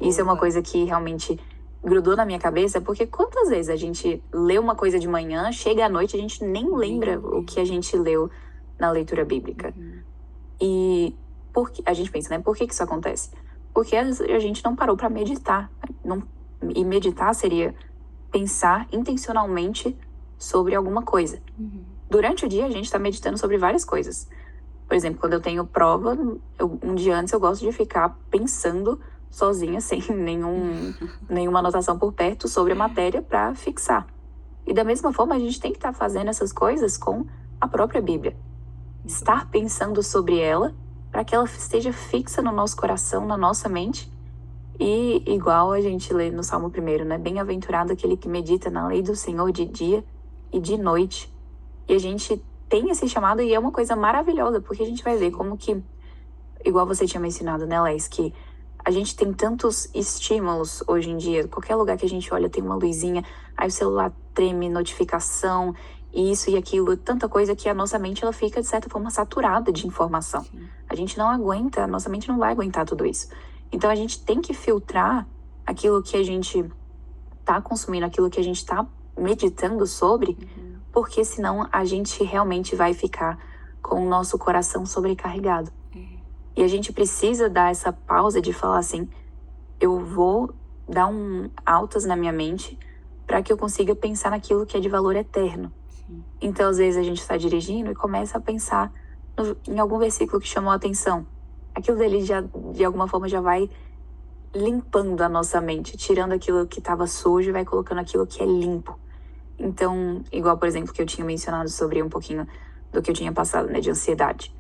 Isso é uma coisa que realmente grudou na minha cabeça, porque quantas vezes a gente lê uma coisa de manhã, chega à noite, a gente nem lembra o que a gente leu na leitura bíblica. E a gente pensa, né? Por que isso acontece? Porque a gente não parou para meditar. E meditar seria pensar intencionalmente sobre alguma coisa. Durante o dia, a gente está meditando sobre várias coisas. Por exemplo, quando eu tenho prova, um dia antes eu gosto de ficar pensando sozinha, sem nenhuma anotação por perto, sobre a matéria para fixar. E da mesma forma, a gente tem que estar fazendo essas coisas com a própria Bíblia. Estar pensando sobre ela para que ela esteja fixa no nosso coração, na nossa mente. E igual a gente lê no Salmo 1, né? Bem-aventurado aquele que medita na lei do Senhor de dia e de noite. E a gente tem esse chamado e é uma coisa maravilhosa, porque a gente vai ver como que, igual você tinha mencionado, né, Laís, que a gente tem tantos estímulos hoje em dia. Qualquer lugar que a gente olha tem uma luzinha, aí o celular treme, notificação, isso e aquilo, tanta coisa que a nossa mente ela fica, de certa forma, saturada de informação. A gente não aguenta, a nossa mente não vai aguentar tudo isso. Então a gente tem que filtrar aquilo que a gente tá consumindo, aquilo que a gente tá meditando sobre, porque senão a gente realmente vai ficar com o nosso coração sobrecarregado. E a gente precisa dar essa pausa de falar assim, eu vou dar altas na minha mente para que eu consiga pensar naquilo que é de valor eterno. Então, às vezes, a gente está dirigindo e começa a pensar em algum versículo que chamou a atenção. Aquilo dele já, de alguma forma, já vai limpando a nossa mente, tirando aquilo que estava sujo e vai colocando aquilo que é limpo. Então, igual, por exemplo, que eu tinha mencionado sobre um pouquinho do que eu tinha passado, né, de ansiedade.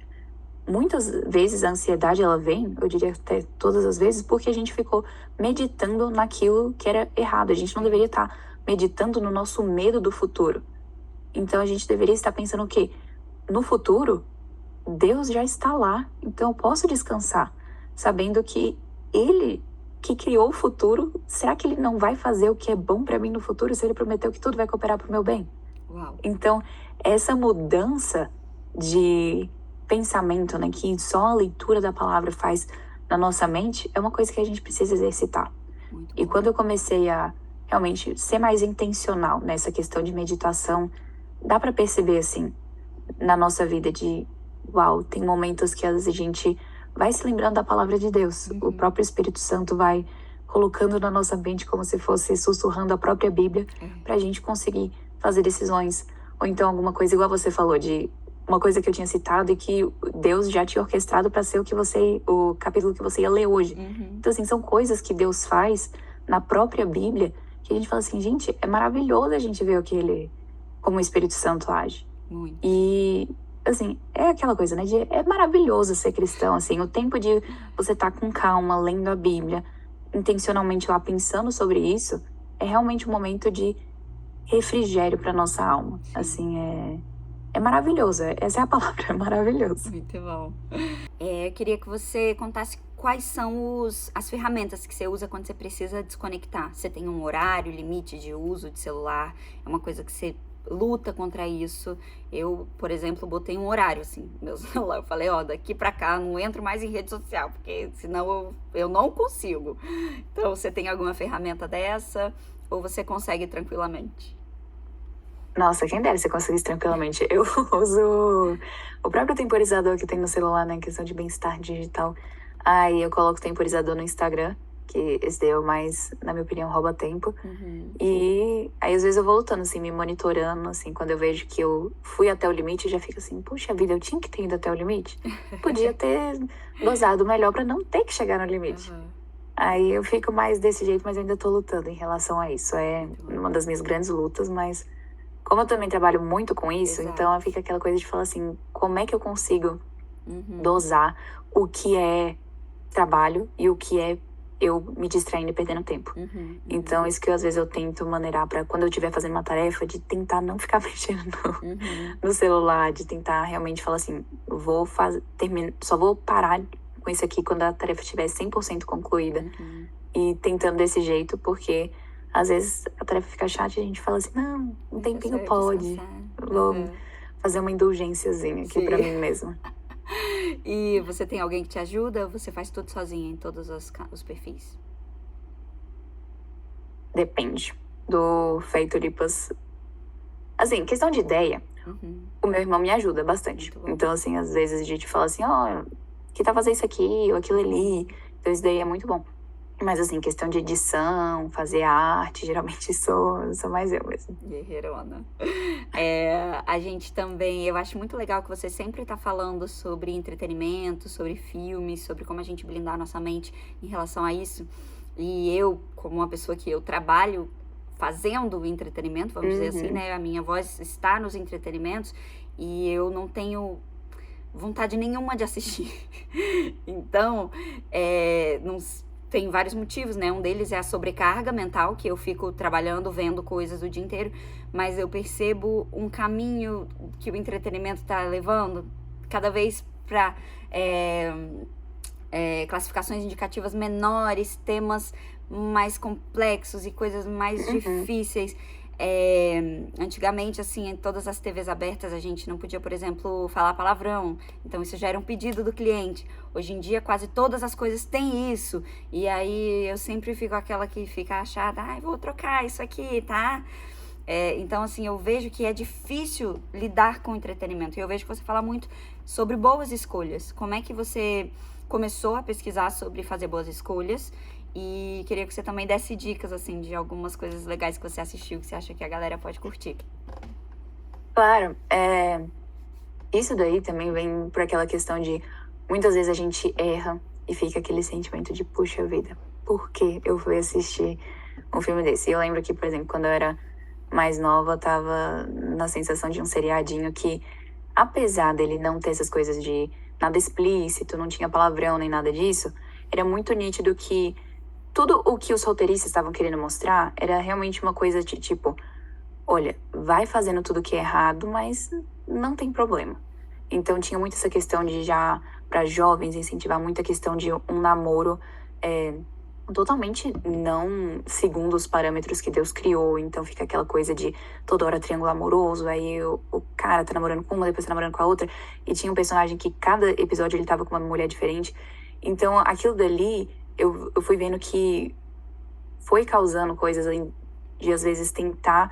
Muitas vezes a ansiedade, ela vem, eu diria até todas as vezes, porque a gente ficou meditando naquilo que era errado. A gente não deveria estar meditando no nosso medo do futuro. Então, a gente deveria estar pensando o quê? No futuro, Deus já está lá. Então, eu posso descansar, sabendo que Ele que criou o futuro, será que Ele não vai fazer o que é bom para mim no futuro se Ele prometeu que tudo vai cooperar para o meu bem? Uau. Então, essa mudança de pensamento, né, que só a leitura da palavra faz na nossa mente, é uma coisa que a gente precisa exercitar. E quando eu comecei a realmente ser mais intencional nessa questão de meditação, dá para perceber, assim, na nossa vida de, uau, tem momentos que a gente vai se lembrando da palavra de Deus. O próprio Espírito Santo vai colocando na nossa mente como se fosse sussurrando a própria Bíblia para a gente conseguir fazer decisões. Ou então alguma coisa, igual você falou, de uma coisa que eu tinha citado e que Deus já tinha orquestrado para ser o capítulo que você ia ler hoje. Então, assim, são coisas que Deus faz na própria Bíblia que a gente fala assim, gente, é maravilhoso a gente ver como o Espírito Santo age. Muito. E, assim, é aquela coisa, né? É maravilhoso ser cristão, assim, o tempo de você estar com calma, lendo a Bíblia, intencionalmente lá pensando sobre isso, é realmente um momento de refrigério para nossa alma. Assim, é maravilhoso. Essa é a palavra, é maravilhoso. Muito bom. Eu queria que você contasse quais são as ferramentas que você usa quando você precisa desconectar. Você tem um horário, limite de uso de celular? É uma coisa que você luta contra isso? Eu, por exemplo, botei um horário, assim, no meu celular. Eu falei, daqui pra cá não entro mais em rede social, porque senão eu não consigo. Então, você tem alguma ferramenta dessa? Ou você consegue tranquilamente? Nossa, quem dera você conseguisse tranquilamente. Eu uso o próprio temporizador que tem no celular, né? Questão de bem-estar digital. Aí eu coloco o temporizador no Instagram, que esse daí é o mais, na minha opinião, rouba tempo. E aí às vezes eu vou lutando, assim, me monitorando, assim, quando eu vejo que eu fui até o limite, eu já fico assim, puxa vida, eu tinha que ter ido até o limite. Podia ter dosado melhor pra não ter que chegar no limite. Aí eu fico mais desse jeito, mas eu ainda tô lutando em relação a isso. É uma das minhas grandes lutas, mas como eu também trabalho muito com isso, Exato. então fica aquela coisa de falar assim, como é que eu consigo Uhum. dosar o que é trabalho e o que é eu me distraindo e perdendo tempo. Uhum. Então, isso que às vezes eu tento maneirar pra quando eu estiver fazendo uma tarefa, de tentar não ficar mexendo Uhum. no celular, de tentar realmente falar assim, eu vou fazer, só vou parar com isso aqui quando a tarefa estiver 100% concluída. Uhum. E tentando desse jeito, porque às vezes a tarefa fica chata e a gente fala assim, não, um tempinho Quero pode, descansar. vou Uhum. fazer uma indulgênciazinha aqui pra Sim. mim mesma. E você tem alguém que te ajuda ou você faz tudo sozinha em todos os perfis? Depende do feito lipas. Assim, questão de ideia, Uhum. o meu irmão me ajuda bastante. Muito bom. Então, assim, às vezes a gente fala assim, ó, que tal fazer isso aqui ou aquilo ali. Então, isso daí é muito bom. Mas, assim, questão de edição, fazer arte, geralmente sou mais eu mesmo. Guerreirona. A gente também, eu acho muito legal que você sempre tá falando sobre entretenimento, sobre filmes, sobre como a gente blindar a nossa mente em relação a isso. E eu, como uma pessoa que eu trabalho fazendo entretenimento, vamos dizer assim, né? A minha voz está nos entretenimentos e eu não tenho vontade nenhuma de assistir. Então, tem vários motivos, né? Um deles é a sobrecarga mental, que eu fico trabalhando, vendo coisas o dia inteiro, mas eu percebo um caminho que o entretenimento tá levando cada vez para classificações indicativas menores, temas mais complexos e coisas mais difíceis. Antigamente, assim, em todas as TVs abertas, a gente não podia, por exemplo, falar palavrão. Então, isso já era um pedido do cliente. Hoje em dia, quase todas as coisas têm isso. E aí, eu sempre fico aquela que fica achada, vou trocar isso aqui, tá? Então, assim, eu vejo que é difícil lidar com o entretenimento. E eu vejo que você fala muito sobre boas escolhas. Como é que você começou a pesquisar sobre fazer boas escolhas? E queria que você também desse dicas, assim, de algumas coisas legais que você assistiu, que você acha que a galera pode curtir. Claro, isso daí também vem por aquela questão de muitas vezes a gente erra e fica aquele sentimento de, puxa vida, por que eu fui assistir um filme desse? E eu lembro que, por exemplo, quando eu era mais nova, eu tava na sensação de um seriadinho que, apesar dele não ter essas coisas de nada explícito, não tinha palavrão nem nada disso, era muito nítido que tudo o que os roteiristas estavam querendo mostrar era realmente uma coisa de tipo, olha, vai fazendo tudo que é errado, mas não tem problema. Então tinha muito essa questão de já, para jovens, incentivar muito a questão de um namoro totalmente não segundo os parâmetros que Deus criou. Então fica aquela coisa de toda hora triângulo amoroso, aí o cara tá namorando com uma, depois tá namorando com a outra, e tinha um personagem que cada episódio ele tava com uma mulher diferente. Então aquilo dali, eu fui vendo que foi causando coisas de às vezes tentar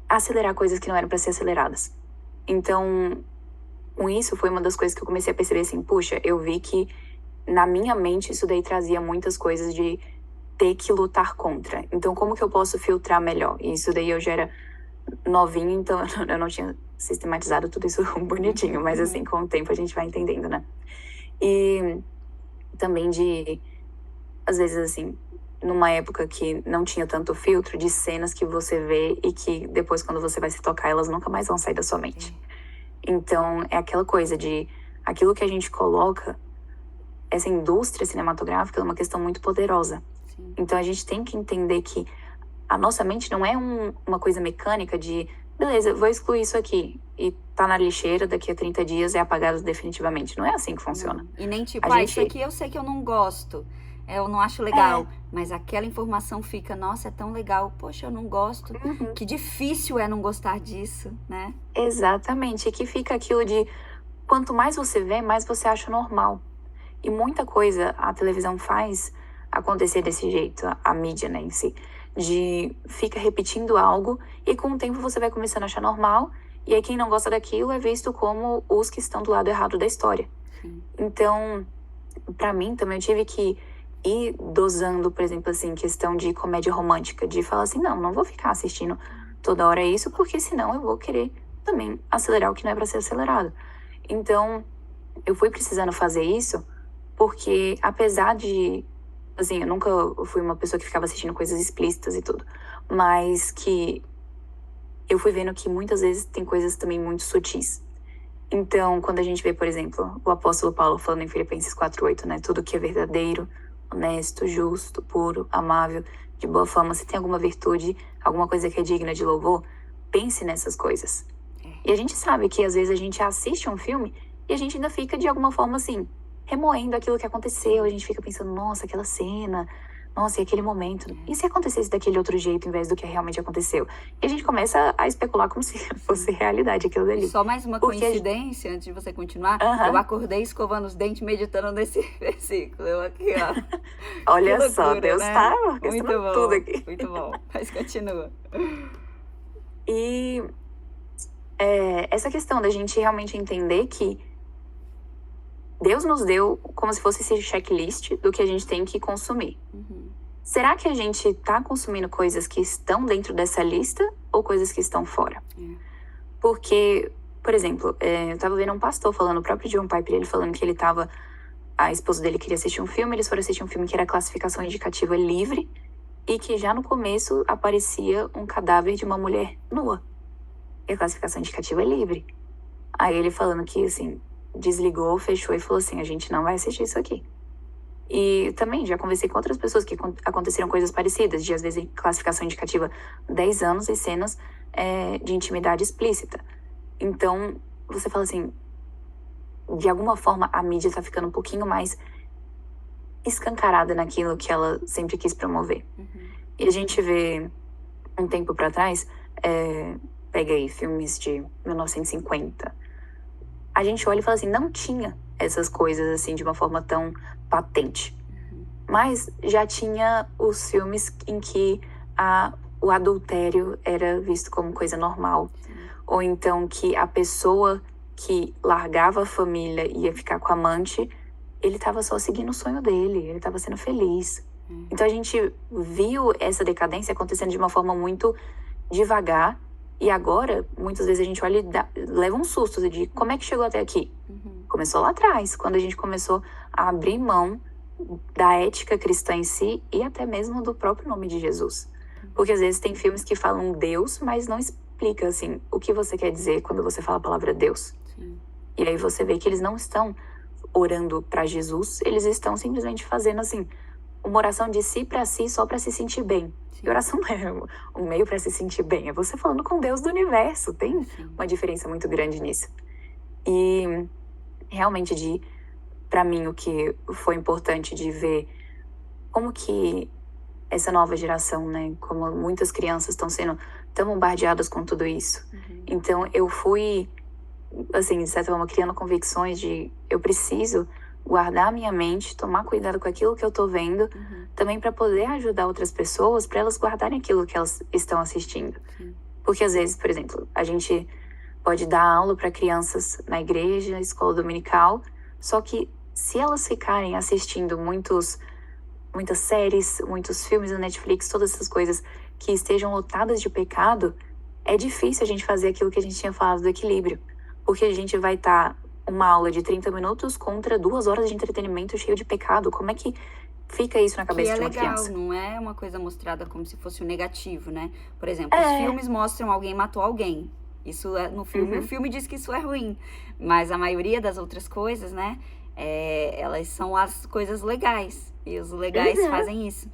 acelerar coisas que não eram para ser aceleradas. Então, com isso foi uma das coisas que eu comecei a perceber assim, puxa, eu vi que na minha mente isso daí trazia muitas coisas de ter que lutar contra. Então, como que eu posso filtrar melhor? E isso daí eu já era novinha, então eu não tinha sistematizado tudo isso bonitinho, mas assim, com o tempo a gente vai entendendo, né? E também às vezes assim, numa época que não tinha tanto filtro, de cenas que você vê e que depois quando você vai se tocar, elas nunca mais vão sair da sua mente. Então, é aquela coisa de aquilo que a gente coloca, essa indústria cinematográfica é uma questão muito poderosa. Sim. Então, a gente tem que entender que a nossa mente não é uma coisa mecânica de, beleza, vou excluir isso aqui e tá na lixeira, daqui a 30 dias é apagado definitivamente. Não é assim que funciona. Não. E nem tipo, isso aqui eu sei que eu não gosto. Eu não acho legal, mas aquela informação fica, nossa, é tão legal, poxa, eu não gosto, que difícil é não gostar disso, né? Exatamente, e que fica aquilo de, quanto mais você vê, mais você acha normal. E muita coisa a televisão faz acontecer desse jeito, a mídia, né, em si, de fica repetindo algo e com o tempo você vai começando a achar normal, e aí quem não gosta daquilo é visto como os que estão do lado errado da história. Sim. Então, pra mim também eu tive que ir dosando, por exemplo, assim, questão de comédia romântica, de falar assim, não vou ficar assistindo toda hora isso, porque senão eu vou querer também acelerar o que não é pra ser acelerado. Então, eu fui precisando fazer isso, porque apesar de, assim, eu nunca fui uma pessoa que ficava assistindo coisas explícitas e tudo, mas que eu fui vendo que muitas vezes tem coisas também muito sutis. Então, quando a gente vê, por exemplo, o apóstolo Paulo falando em Filipenses 4:8, né? Tudo que é verdadeiro, honesto, justo, puro, amável, de boa fama, se tem alguma virtude, alguma coisa que é digna de louvor, pense nessas coisas. E a gente sabe que às vezes a gente assiste um filme e a gente ainda fica de alguma forma assim, remoendo aquilo que aconteceu, a gente fica pensando, nossa, aquela cena, nossa, e aquele momento. E se acontecesse daquele outro jeito em vez do que realmente aconteceu? E a gente começa a especular como se fosse realidade aquilo dali. Só mais uma Porque coincidência, antes de você continuar, Aham. eu acordei escovando os dentes, meditando nesse versículo. Eu aqui, ó. Olha Que só, loucura, Deus né? tá Muito orquestrando bom, tudo aqui. muito bom. Mas continua. E essa questão da gente realmente entender que Deus nos deu como se fosse esse checklist do que a gente tem que consumir. Uhum. Será que a gente tá consumindo coisas que estão dentro dessa lista ou coisas que estão fora? Porque, por exemplo, eu tava vendo um pastor falando, o próprio John Piper, ele falando que a esposa dele queria assistir um filme, eles foram assistir um filme que era classificação indicativa livre e que já no começo aparecia um cadáver de uma mulher nua. E a classificação indicativa é livre. Aí ele falando que, assim, desligou, fechou e falou assim, a gente não vai assistir isso aqui. E também já conversei com outras pessoas que aconteceram coisas parecidas, de às vezes classificação indicativa 10 anos e cenas de intimidade explícita. Então, você fala assim, de alguma forma a mídia tá ficando um pouquinho mais escancarada naquilo que ela sempre quis promover. Uhum. E a gente vê um tempo pra trás, pega aí filmes de 1950. A gente olha e fala assim, não tinha essas coisas assim de uma forma tão patente. Mas já tinha os filmes em que o adultério era visto como coisa normal. Ou então que a pessoa que largava a família e ia ficar com a amante, ele estava só seguindo o sonho dele, ele estava sendo feliz. Então a gente viu essa decadência acontecendo de uma forma muito devagar. E agora, muitas vezes a gente olha e leva um susto de como é que chegou até aqui. Começou lá atrás, quando a gente começou a abrir mão da ética cristã em si e até mesmo do próprio nome de Jesus. Porque às vezes tem filmes que falam Deus, mas não explica assim o que você quer dizer quando você fala a palavra Deus. Sim. E aí você vê que eles não estão orando para Jesus, eles estão simplesmente fazendo assim uma oração de si para si, só para se sentir bem. Sim. E oração não é um meio para se sentir bem, é você falando com Deus do universo. Tem uma diferença muito grande nisso. E realmente para mim o que foi importante de ver como que essa nova geração, né, como muitas crianças estão sendo tão bombardeadas com tudo isso. Então eu fui, assim, de certa forma, criando convicções de eu preciso guardar a minha mente, tomar cuidado com aquilo que eu tô vendo, também para poder ajudar outras pessoas, para elas guardarem aquilo que elas estão assistindo. Porque às vezes, por exemplo, a gente pode dar aula para crianças na igreja, escola dominical, só que se elas ficarem assistindo muitas séries, muitos filmes na Netflix, todas essas coisas que estejam lotadas de pecado, é difícil a gente fazer aquilo que a gente tinha falado do equilíbrio. Porque a gente vai estar uma aula de 30 minutos contra 2 horas de entretenimento cheio de pecado. Como é que fica isso na cabeça de uma criança? Não é uma coisa mostrada como se fosse o negativo, né? Por exemplo, os filmes mostram alguém matou alguém. Isso é no filme, o filme diz que isso é ruim. Mas a maioria das outras coisas, né? Elas são as coisas legais. E os legais fazem isso.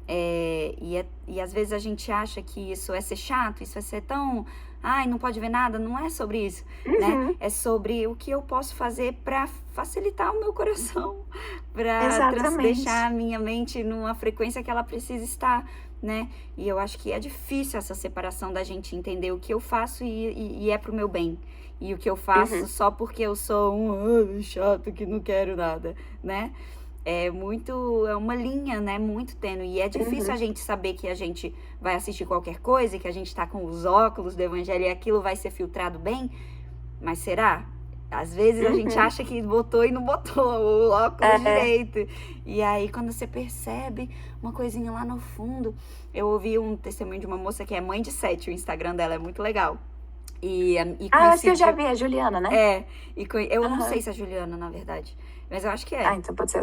E às vezes a gente acha que isso é ser chato, isso é ser tão... Ai, não pode ver nada. Não é sobre isso, né? É sobre o que eu posso fazer para facilitar o meu coração. Para deixar a minha mente numa frequência que ela precisa estar, né? E eu acho que é difícil essa separação da gente entender o que eu faço e é pro meu bem. E o que eu faço só porque eu sou um chato que não quero nada, né? É uma linha, né, muito tênue. E é difícil a gente saber que a gente vai assistir qualquer coisa e que a gente tá com os óculos do evangelho e aquilo vai ser filtrado bem. Mas será? Às vezes a gente acha que botou e não botou o óculos direito. E aí, quando você percebe uma coisinha lá no fundo... Eu ouvi um testemunho de uma moça que é mãe de 7, o Instagram dela é muito legal. E Ah, acho que eu já coincidiu. vi, a Juliana, né? Eu não sei Aham. se é Juliana, na verdade. Mas eu acho que Ah, é. então pode ser.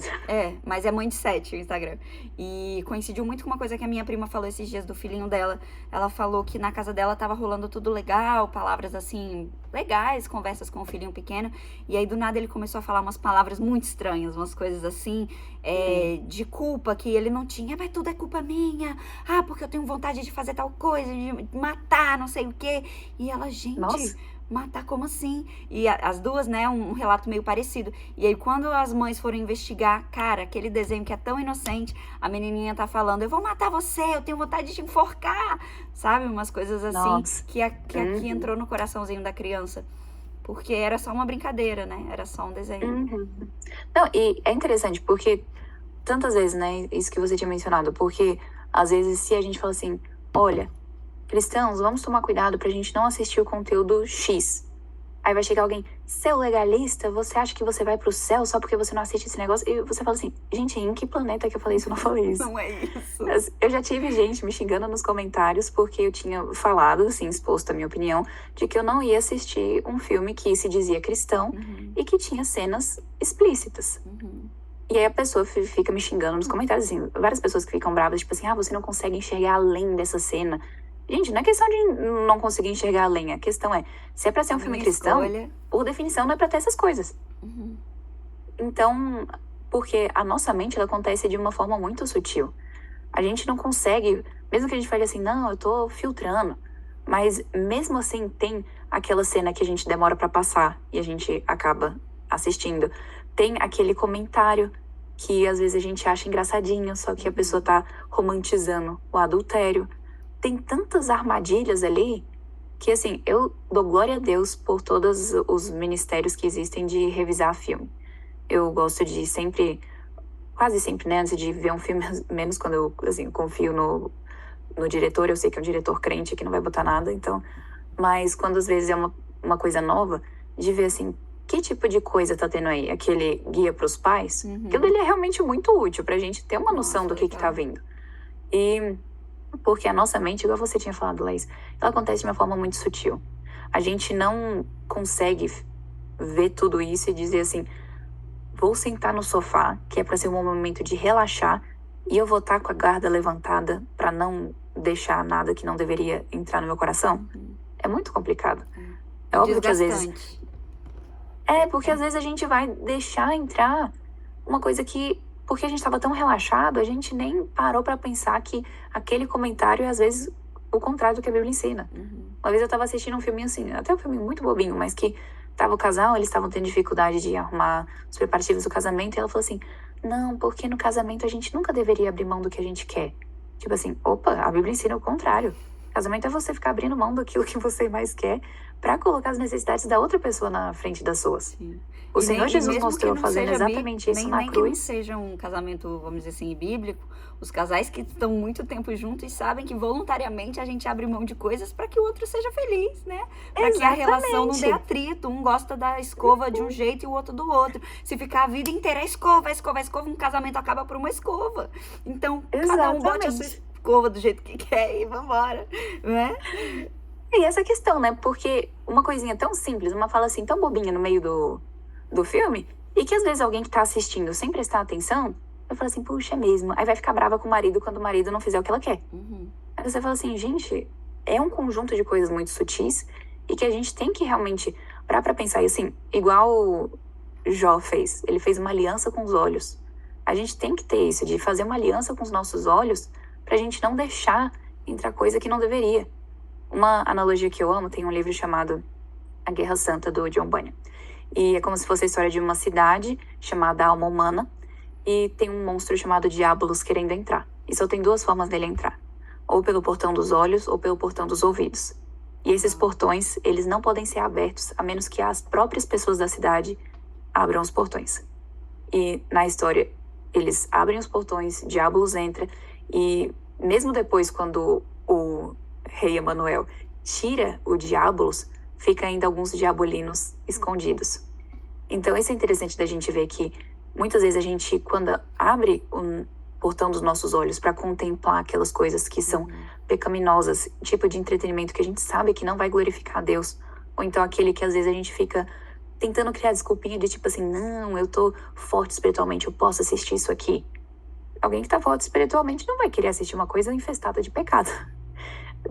Mas é mãe de 7 o Instagram. E coincidiu muito com uma coisa que a minha prima falou esses dias do filhinho dela. Ela falou que na casa dela tava rolando tudo legal, palavras assim, legais, conversas com o filhinho pequeno. E aí do nada ele começou a falar umas palavras muito estranhas, umas coisas assim, Sim. de culpa que ele não tinha. Mas tudo é culpa minha. Ah, porque eu tenho vontade de fazer tal coisa, de matar, não sei o quê. E ela, gente, Nossa. matar como assim? E as duas, né, um relato meio parecido. E aí, quando as mães foram investigar, cara, aquele desenho que é tão inocente, a menininha tá falando, eu vou matar você, eu tenho vontade de te enforcar, sabe? Umas coisas assim Nossa. que aqui Uhum. entrou no coraçãozinho da criança. Porque era só uma brincadeira, né? Era só um desenho. Uhum. Não, e é interessante, porque tantas vezes, né, isso que você tinha mencionado, porque às vezes se a gente fala assim, olha, cristãos, vamos tomar cuidado pra gente não assistir o conteúdo X. Aí vai chegar alguém, seu legalista, você acha que você vai pro céu só porque você não assiste esse negócio? E você fala assim, gente, em que planeta que eu falei isso? Eu não falei isso. Não é isso. Eu já tive gente me xingando nos comentários porque eu tinha falado, assim, exposto a minha opinião, de que eu não ia assistir um filme que se dizia cristão e que tinha cenas explícitas. E aí a pessoa fica me xingando nos comentários, assim, várias pessoas que ficam bravas, tipo assim, ah, você não consegue enxergar além dessa cena. Gente, não é questão de não conseguir enxergar além, a questão é, se é pra ser A um filme minha cristão, escolha. por definição não é pra ter essas coisas. Então, porque a nossa mente, ela acontece de uma forma muito sutil. A gente não consegue, mesmo que a gente fale assim, não, eu tô filtrando, mas mesmo assim tem aquela cena que a gente demora pra passar e a gente acaba assistindo. Tem aquele comentário que às vezes a gente acha engraçadinho, só que a pessoa tá romantizando o adultério. Tem tantas armadilhas ali que, assim, eu dou glória a Deus por todos os ministérios que existem de revisar filme. Eu gosto de sempre, quase sempre, né, antes de ver um filme, menos quando eu, assim, confio no diretor, eu sei que é um diretor crente que não vai botar nada, então, mas quando às vezes é uma coisa nova, de ver, assim, que tipo de coisa tá tendo aí? Aquele guia pros pais, aquilo dele é realmente muito útil pra gente ter uma noção Nossa, do que tá legal. vindo. E porque a nossa mente, igual você tinha falado, Laís, ela acontece de uma forma muito sutil. A gente não consegue ver tudo isso e dizer assim, vou sentar no sofá, que é para ser um momento de relaxar, e eu vou estar com a guarda levantada para não deixar nada que não deveria entrar no meu coração. É muito complicado. É E óbvio que às vezes. desgastante. Porque às vezes a gente vai deixar entrar uma coisa que. Porque a gente estava tão relaxado, a gente nem parou para pensar que aquele comentário é às vezes o contrário do que a Bíblia ensina. Uma vez eu tava assistindo um filminho assim, até um filme muito bobinho, mas que tava o casal, eles estavam tendo dificuldade de arrumar os preparativos do casamento, e ela falou assim, não, porque no casamento a gente nunca deveria abrir mão do que a gente quer. Tipo assim, opa, a Bíblia ensina o contrário. Casamento é você ficar abrindo mão daquilo que você mais quer pra colocar as necessidades da outra pessoa na frente das suas. Sim. O Senhor E Jesus mesmo que mostrou não fazendo seja exatamente isso na nem que não cruz. seja um casamento, vamos dizer assim, bíblico, os casais que estão muito tempo juntos sabem que voluntariamente a gente abre mão de coisas para que o outro seja feliz, né? Para que a relação não dê atrito. Um gosta da escova de um jeito e o outro do outro. Se ficar a vida inteira escova, um casamento acaba por uma escova. Então, cada um bote a sua escova do jeito que quer e vambora, né? E essa questão, né? Porque uma coisinha tão simples, uma fala assim tão bobinha no meio do filme, e que às vezes alguém que tá assistindo sem prestar atenção, vai falar assim, puxa, é mesmo. Aí vai ficar brava com o marido quando o marido não fizer o que ela quer. Aí você fala assim, gente, é um conjunto de coisas muito sutis e que a gente tem que realmente parar pra pensar. E assim, igual Jó fez, ele fez uma aliança com os olhos. A gente tem que ter isso, de fazer uma aliança com os nossos olhos pra gente não deixar entrar coisa que não deveria. Uma analogia que eu amo, tem um livro chamado A Guerra Santa, do John Bunyan. E é como se fosse a história de uma cidade chamada Alma Humana, e tem um monstro chamado Diabolos querendo entrar. E só tem duas formas dele entrar. Ou pelo portão dos olhos, ou pelo portão dos ouvidos. E esses portões, eles não podem ser abertos, a menos que as próprias pessoas da cidade abram os portões. E na história, eles abrem os portões, Diabolos entra, e mesmo depois, quando o rei Emanuel tira o Diabolos, fica ainda alguns diabolinos escondidos. Então, isso é interessante da gente ver que muitas vezes a gente, quando abre o portão dos nossos olhos para contemplar aquelas coisas que são pecaminosas, tipo de entretenimento que a gente sabe que não vai glorificar a Deus, Ou então aquele que às vezes a gente fica tentando criar desculpinha de tipo assim, não, eu tô forte espiritualmente, eu posso assistir isso aqui. Alguém que tá forte espiritualmente não vai querer assistir uma coisa infestada de pecado,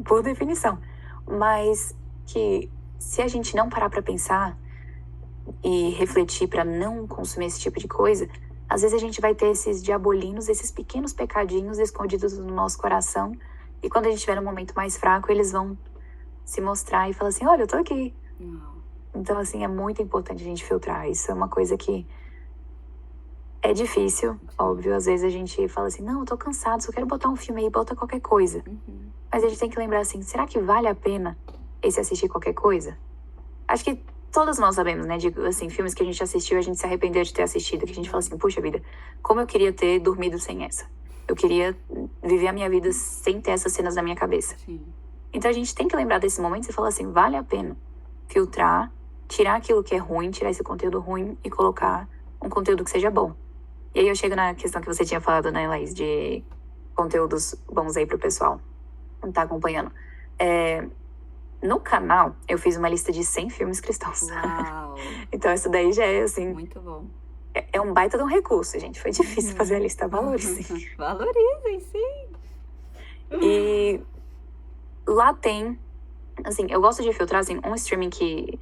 por definição. Mas que se a gente não parar pra pensar e refletir pra não consumir esse tipo de coisa, às vezes a gente vai ter esses diabolinos, esses pequenos pecadinhos escondidos no nosso coração. E quando a gente estiver no momento mais fraco, eles vão se mostrar e falar assim, olha, eu tô aqui. Não. Então, assim, é muito importante a gente filtrar. Isso é uma coisa que é difícil, óbvio. Às vezes a gente fala assim, não, eu tô cansado, só quero botar um filme aí, bota qualquer coisa. Uhum. Mas a gente tem que lembrar assim, será que vale a pena esse assistir qualquer coisa? Acho que todos nós sabemos, né? De, assim, filmes que a gente assistiu, a gente se arrependeu de ter assistido. Que a gente fala assim, puxa vida, como eu queria ter dormido sem essa. Eu queria viver a minha vida sem ter essas cenas na minha cabeça. Sim. Então a gente tem que lembrar desse momento e falar assim, vale a pena filtrar, tirar aquilo que é ruim, tirar esse conteúdo ruim e colocar um conteúdo que seja bom. E aí eu chego na questão que você tinha falado, né, Laís, de conteúdos bons aí pro pessoal que tá acompanhando. No canal, eu fiz uma lista de 100 filmes cristãos. Uau. Então isso daí já é, assim, Muito bom. é um baita de um recurso, gente. Foi difícil fazer a lista, valorizem. Valorizem, sim. E lá tem, assim, eu gosto de filtrar, assim, um streaming que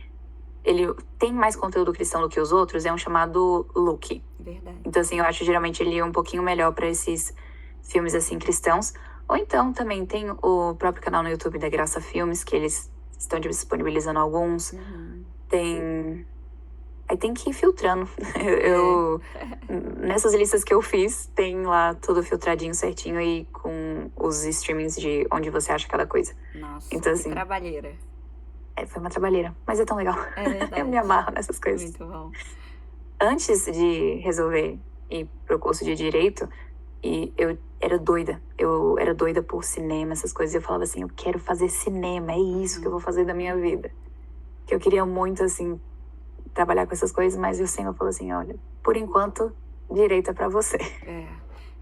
ele tem mais conteúdo cristão do que os outros, é um chamado Look. Verdade. Então, assim, eu acho geralmente ele um pouquinho melhor pra esses filmes, assim, cristãos. Ou então também tem o próprio canal no YouTube da Graça Filmes, que eles estão disponibilizando alguns. Uhum. Aí tem que ir filtrando. Nessas listas que eu fiz, tem lá tudo filtradinho certinho e com os streamings de onde você acha cada coisa. Nossa, Então, que assim, trabalheira. foi uma trabalheira, mas é tão legal. É verdade. Eu me amarro nessas coisas. Muito bom. Antes de resolver ir pro curso de Direito, e eu era doida. Eu era doida por cinema, essas coisas. Eu falava assim, eu quero fazer cinema, é isso que eu vou fazer da minha vida. Que eu queria muito, assim, trabalhar com essas coisas, mas o Senhor falou assim, olha, por enquanto, Direito é pra você.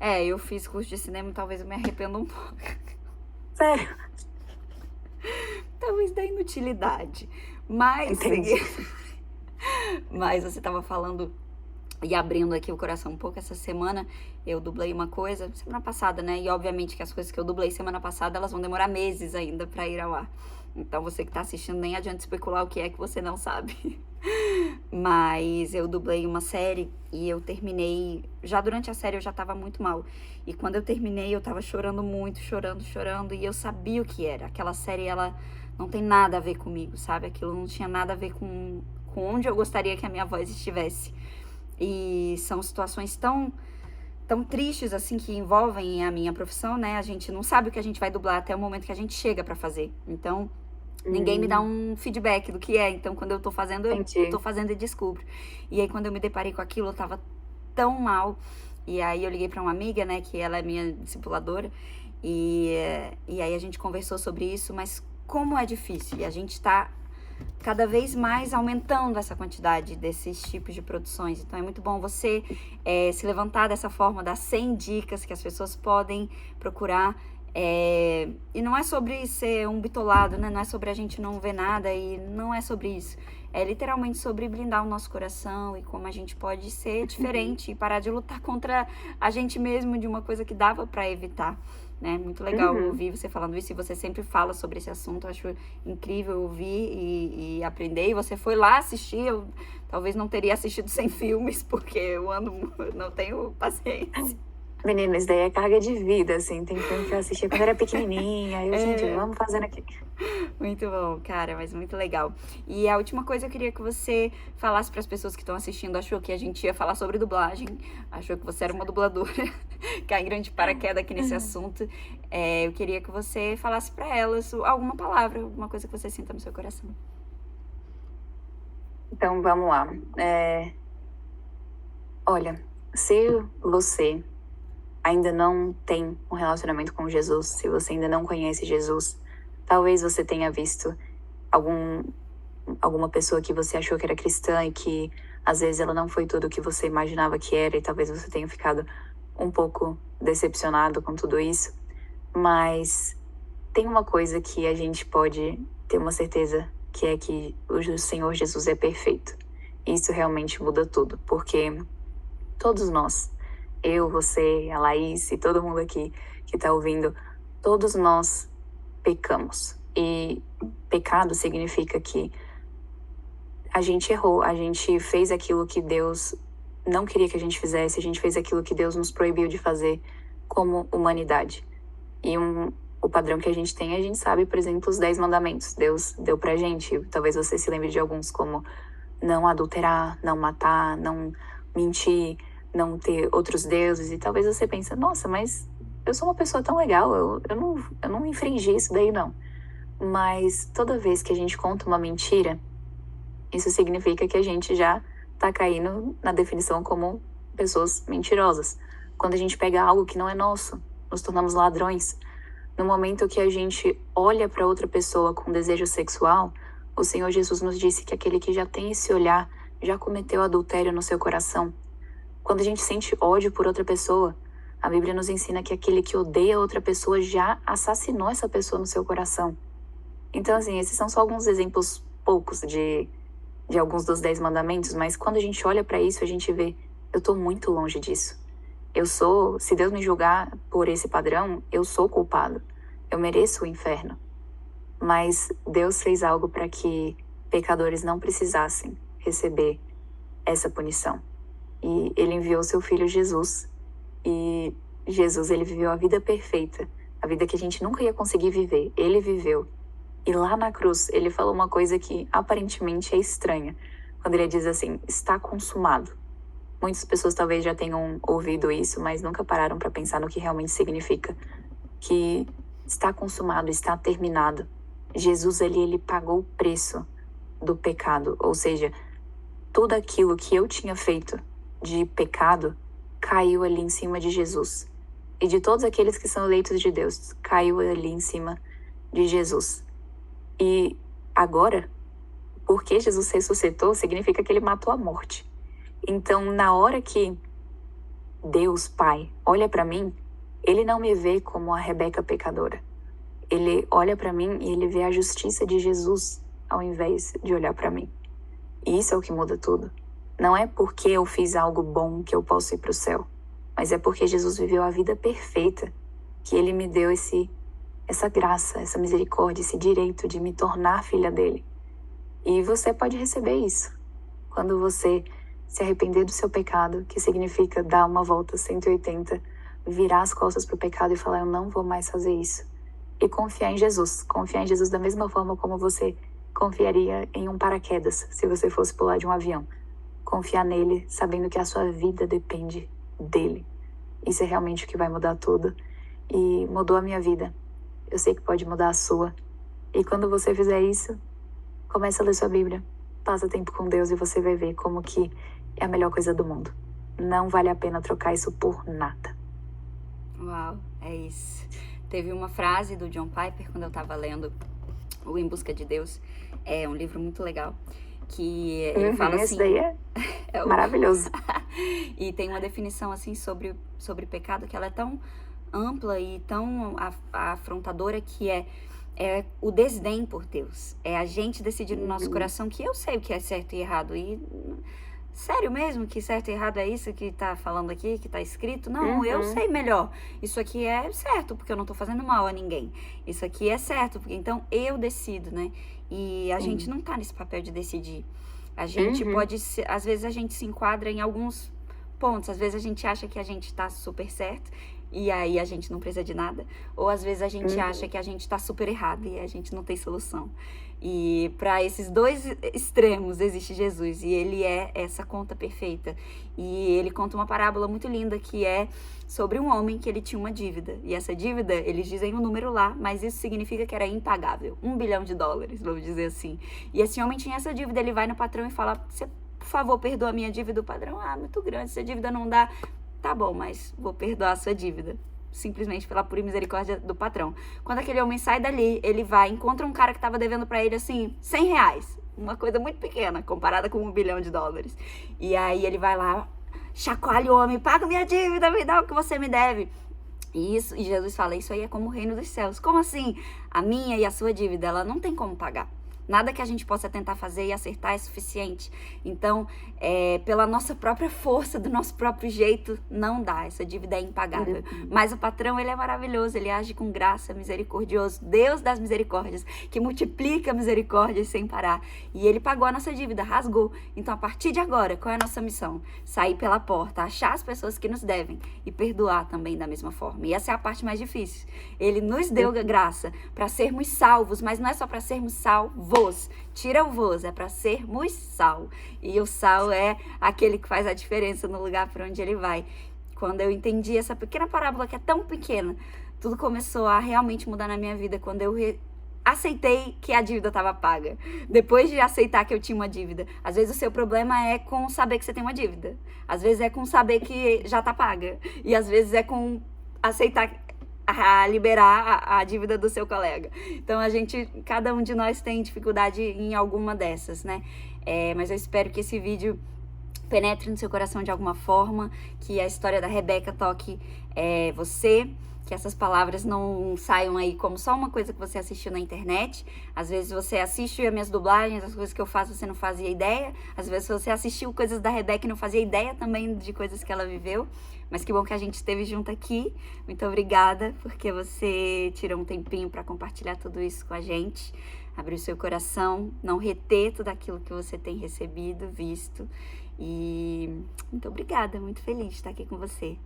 Eu fiz curso de cinema e talvez eu me arrependa um pouco. Sério. Talvez da inutilidade. Mas, Entendi. mas você tava falando e abrindo aqui o coração um pouco. Essa semana eu dublei uma coisa, semana passada, né? E obviamente que as coisas que eu dublei semana passada, elas vão demorar meses ainda pra ir ao ar. Então você que tá assistindo, nem adianta especular o que é que você não sabe. Mas eu dublei uma série e eu terminei. Já durante a série eu já tava muito mal. E quando eu terminei, eu tava chorando muito, chorando. E eu sabia o que era. Aquela série, ela não tem nada a ver comigo, sabe? Aquilo não tinha nada a ver com onde eu gostaria que a minha voz estivesse. E são situações tão tristes, assim, que envolvem a minha profissão, né? A gente não sabe o que a gente vai dublar até o momento que a gente chega pra fazer. Então, ninguém me dá um feedback do que é. Então, quando eu tô fazendo, Entendi. tô fazendo e descubro. E aí, quando eu me deparei com aquilo, eu tava tão mal. E aí, eu liguei pra uma amiga, né? Que ela é minha discipuladora. E aí, a gente conversou sobre isso. Mas como é difícil. E a gente tá cada vez mais aumentando essa quantidade desses tipos de produções. Então, é muito bom você se levantar dessa forma, dar 100 dicas que as pessoas podem procurar. E não é sobre ser um bitolado, né? Não é sobre a gente não ver nada e não é sobre isso. É literalmente sobre blindar o nosso coração e como a gente pode ser diferente e parar de lutar contra a gente mesmo de uma coisa que dava pra evitar, né? Muito legal ouvir você falando isso e você sempre fala sobre esse assunto. Eu acho incrível ouvir e aprender. E você foi lá assistir, eu talvez não teria assistido 100 filmes porque eu não tenho paciência. Menina, isso daí é carga de vida, assim. Tem filme que eu assistia quando era pequenininha. Aí eu, gente, vamos fazendo aqui. Muito bom, cara, mas muito legal. E a última coisa eu queria que você falasse para as pessoas que estão assistindo. Achou que a gente ia falar sobre dublagem, achou que você era uma dubladora, caindo de paraquedas aqui nesse assunto. Eu queria que você falasse para elas alguma palavra, alguma coisa que você sinta no seu coração. Então, vamos lá. Olha, se você ainda não tem um relacionamento com Jesus, se você ainda não conhece Jesus, talvez você tenha visto alguma pessoa que você achou que era cristã e que às vezes ela não foi tudo o que você imaginava que era e talvez você tenha ficado um pouco decepcionado com tudo isso. Mas tem uma coisa que a gente pode ter uma certeza que é que o Senhor Jesus é perfeito. Isso realmente muda tudo, porque todos nós, eu, você, a Laís e todo mundo aqui que está ouvindo, todos nós pecamos. E pecado significa que a gente errou, a gente fez aquilo que Deus não queria que a gente fizesse, a gente fez aquilo que Deus nos proibiu de fazer como humanidade. E o padrão que a gente sabe, por exemplo, os 10 mandamentos. Deus deu pra gente, talvez você se lembre de alguns, como não adulterar, não matar, não mentir, não ter outros deuses. E talvez você pense, nossa, mas eu sou uma pessoa tão legal, eu não infringi isso daí, não. Mas toda vez que a gente conta uma mentira, isso significa que a gente já tá caindo na definição como pessoas mentirosas. Quando a gente pega algo que não é nosso, nos tornamos ladrões. No momento que a gente olha para outra pessoa com desejo sexual, o Senhor Jesus nos disse que aquele que já tem esse olhar já cometeu adultério no seu coração. Quando a gente sente ódio por outra pessoa, a Bíblia nos ensina que aquele que odeia outra pessoa já assassinou essa pessoa no seu coração. Então, assim, esses são só alguns exemplos poucos de alguns dos 10 mandamentos, mas quando a gente olha para isso, a gente vê, eu tô muito longe disso. Se Deus me julgar por esse padrão, eu sou culpado. Eu mereço o inferno. Mas Deus fez algo para que pecadores não precisassem receber essa punição. E ele enviou seu filho Jesus. E Jesus, ele viveu a vida perfeita, a vida que a gente nunca ia conseguir viver. Ele viveu. E lá na cruz, ele falou uma coisa que aparentemente é estranha. Quando ele diz assim, está consumado. Muitas pessoas talvez já tenham ouvido isso, mas nunca pararam para pensar no que realmente significa. Que está consumado, está terminado. Jesus ali, ele pagou o preço do pecado. Ou seja, tudo aquilo que eu tinha feito de pecado caiu ali em cima de Jesus. E de todos aqueles que são eleitos de Deus, caiu ali em cima de Jesus. E agora, porque Jesus ressuscitou, significa que ele matou a morte. Então, na hora que Deus, Pai, olha para mim, ele não me vê como a Rebeca pecadora. Ele olha para mim e ele vê a justiça de Jesus ao invés de olhar para mim. E isso é o que muda tudo. Não é porque eu fiz algo bom que eu posso ir para o céu, mas é porque Jesus viveu a vida perfeita que ele me deu essa graça, essa misericórdia, esse direito de me tornar filha dele. E você pode receber isso quando você se arrepender do seu pecado, que significa dar uma volta 180, virar as costas para o pecado e falar, eu não vou mais fazer isso. E confiar em Jesus. Confiar em Jesus da mesma forma como você confiaria em um paraquedas, se você fosse pular de um avião. Confiar nele, sabendo que a sua vida depende dele. Isso é realmente o que vai mudar tudo. E mudou a minha vida. Eu sei que pode mudar a sua. E quando você fizer isso, comece a ler sua Bíblia. Passa tempo com Deus e você vai ver como que é a melhor coisa do mundo. Não vale a pena trocar isso por nada. Uau, é isso. Teve uma frase do John Piper, quando eu tava lendo o Em Busca de Deus. É um livro muito legal. Que ele fala assim... Esse daí é maravilhoso. E tem uma definição assim sobre pecado que ela é tão ampla e tão afrontadora que é o desdém por Deus. É a gente decidir no nosso coração que eu sei o que é certo e errado. E sério mesmo que certo e errado é isso que tá falando aqui, que tá escrito? Não, eu sei melhor. Isso aqui é certo, porque eu não tô fazendo mal a ninguém. Isso aqui é certo, porque então eu decido, né? E a gente não tá nesse papel de decidir. A gente pode, às vezes a gente se enquadra em alguns pontos. Às vezes a gente acha que a gente tá super certo e aí a gente não precisa de nada. Ou às vezes a gente acha que a gente tá super errado e a gente não tem solução. E para esses dois extremos existe Jesus. E ele é essa conta perfeita. E ele conta uma parábola muito linda que é sobre um homem que ele tinha uma dívida. E essa dívida, eles dizem um número lá, mas isso significa que era impagável. $1 bilhão, vamos dizer assim. E esse homem tinha essa dívida, ele vai no patrão e fala, você, por favor, perdoa a minha dívida. O padrão, muito grande, essa dívida não dá. Tá bom, mas vou perdoar a sua dívida. Simplesmente pela pura misericórdia do patrão. Quando aquele homem sai dali, ele vai, encontra um cara que tava devendo pra ele, assim, R$100. Uma coisa muito pequena, comparada com $1 bilhão. E aí ele vai lá, chacoalha o homem, paga minha dívida, me dá o que você me deve. E Jesus fala, isso aí é como o reino dos céus. Como assim? A minha e a sua dívida, ela não tem como pagar. Nada que a gente possa tentar fazer e acertar é suficiente. Então, pela nossa própria força, do nosso próprio jeito, não dá. Essa dívida é impagável. Mas o patrão, ele é maravilhoso, ele age com graça, misericordioso, Deus das misericórdias, que multiplica misericórdias sem parar. E ele pagou a nossa dívida, rasgou. Então, a partir de agora, qual é a nossa missão? Sair pela porta, achar as pessoas que nos devem e perdoar também da mesma forma. E essa é a parte mais difícil. Ele nos deu a graça para sermos salvos, mas não é só para sermos salvos. Tira o vos, é para sermos sal. E o sal é aquele que faz a diferença no lugar para onde ele vai. Quando eu entendi essa pequena parábola que é tão pequena, tudo começou a realmente mudar na minha vida quando eu aceitei que a dívida estava paga. Depois de aceitar que eu tinha uma dívida. Às vezes o seu problema é com saber que você tem uma dívida. Às vezes é com saber que já está paga. E às vezes é com aceitar liberar a dívida do seu colega. Então, cada um de nós tem dificuldade em alguma dessas, né? Mas eu espero que esse vídeo penetre no seu coração de alguma forma, que a história da Rebeca toque você, que essas palavras não saiam aí como só uma coisa que você assistiu na internet. Às vezes você assiste as minhas dublagens, as coisas que eu faço você não fazia ideia. Às vezes você assistiu coisas da Rebeca e não fazia ideia também de coisas que ela viveu. Mas que bom que a gente esteve junto aqui. Muito obrigada, porque você tirou um tempinho para compartilhar tudo isso com a gente. Abrir o seu coração, não reter tudo aquilo que você tem recebido, visto. E muito obrigada, muito feliz de estar aqui com você.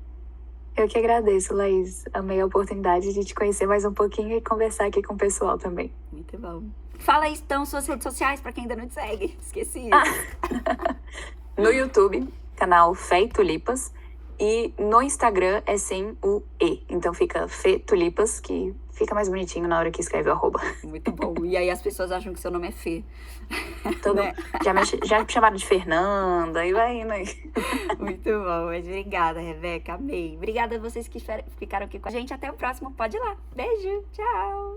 Eu que agradeço, Laís. Amei a oportunidade de te conhecer mais um pouquinho e conversar aqui com o pessoal também. Muito bom. Fala aí, então, suas redes sociais para quem ainda não te segue. Esqueci. No YouTube, canal Fé e Tulipas. E no Instagram é sem o E. Então fica Fê Tulipas, que fica mais bonitinho na hora que escreve o arroba. Muito bom. E aí as pessoas acham que seu nome é Fê. Né? Já me chamaram de Fernanda e vai indo aí. Muito bom. Mas obrigada, Rebeca. Amei. Obrigada a vocês que ficaram aqui com a gente. Até o próximo. Pode ir lá. Beijo. Tchau.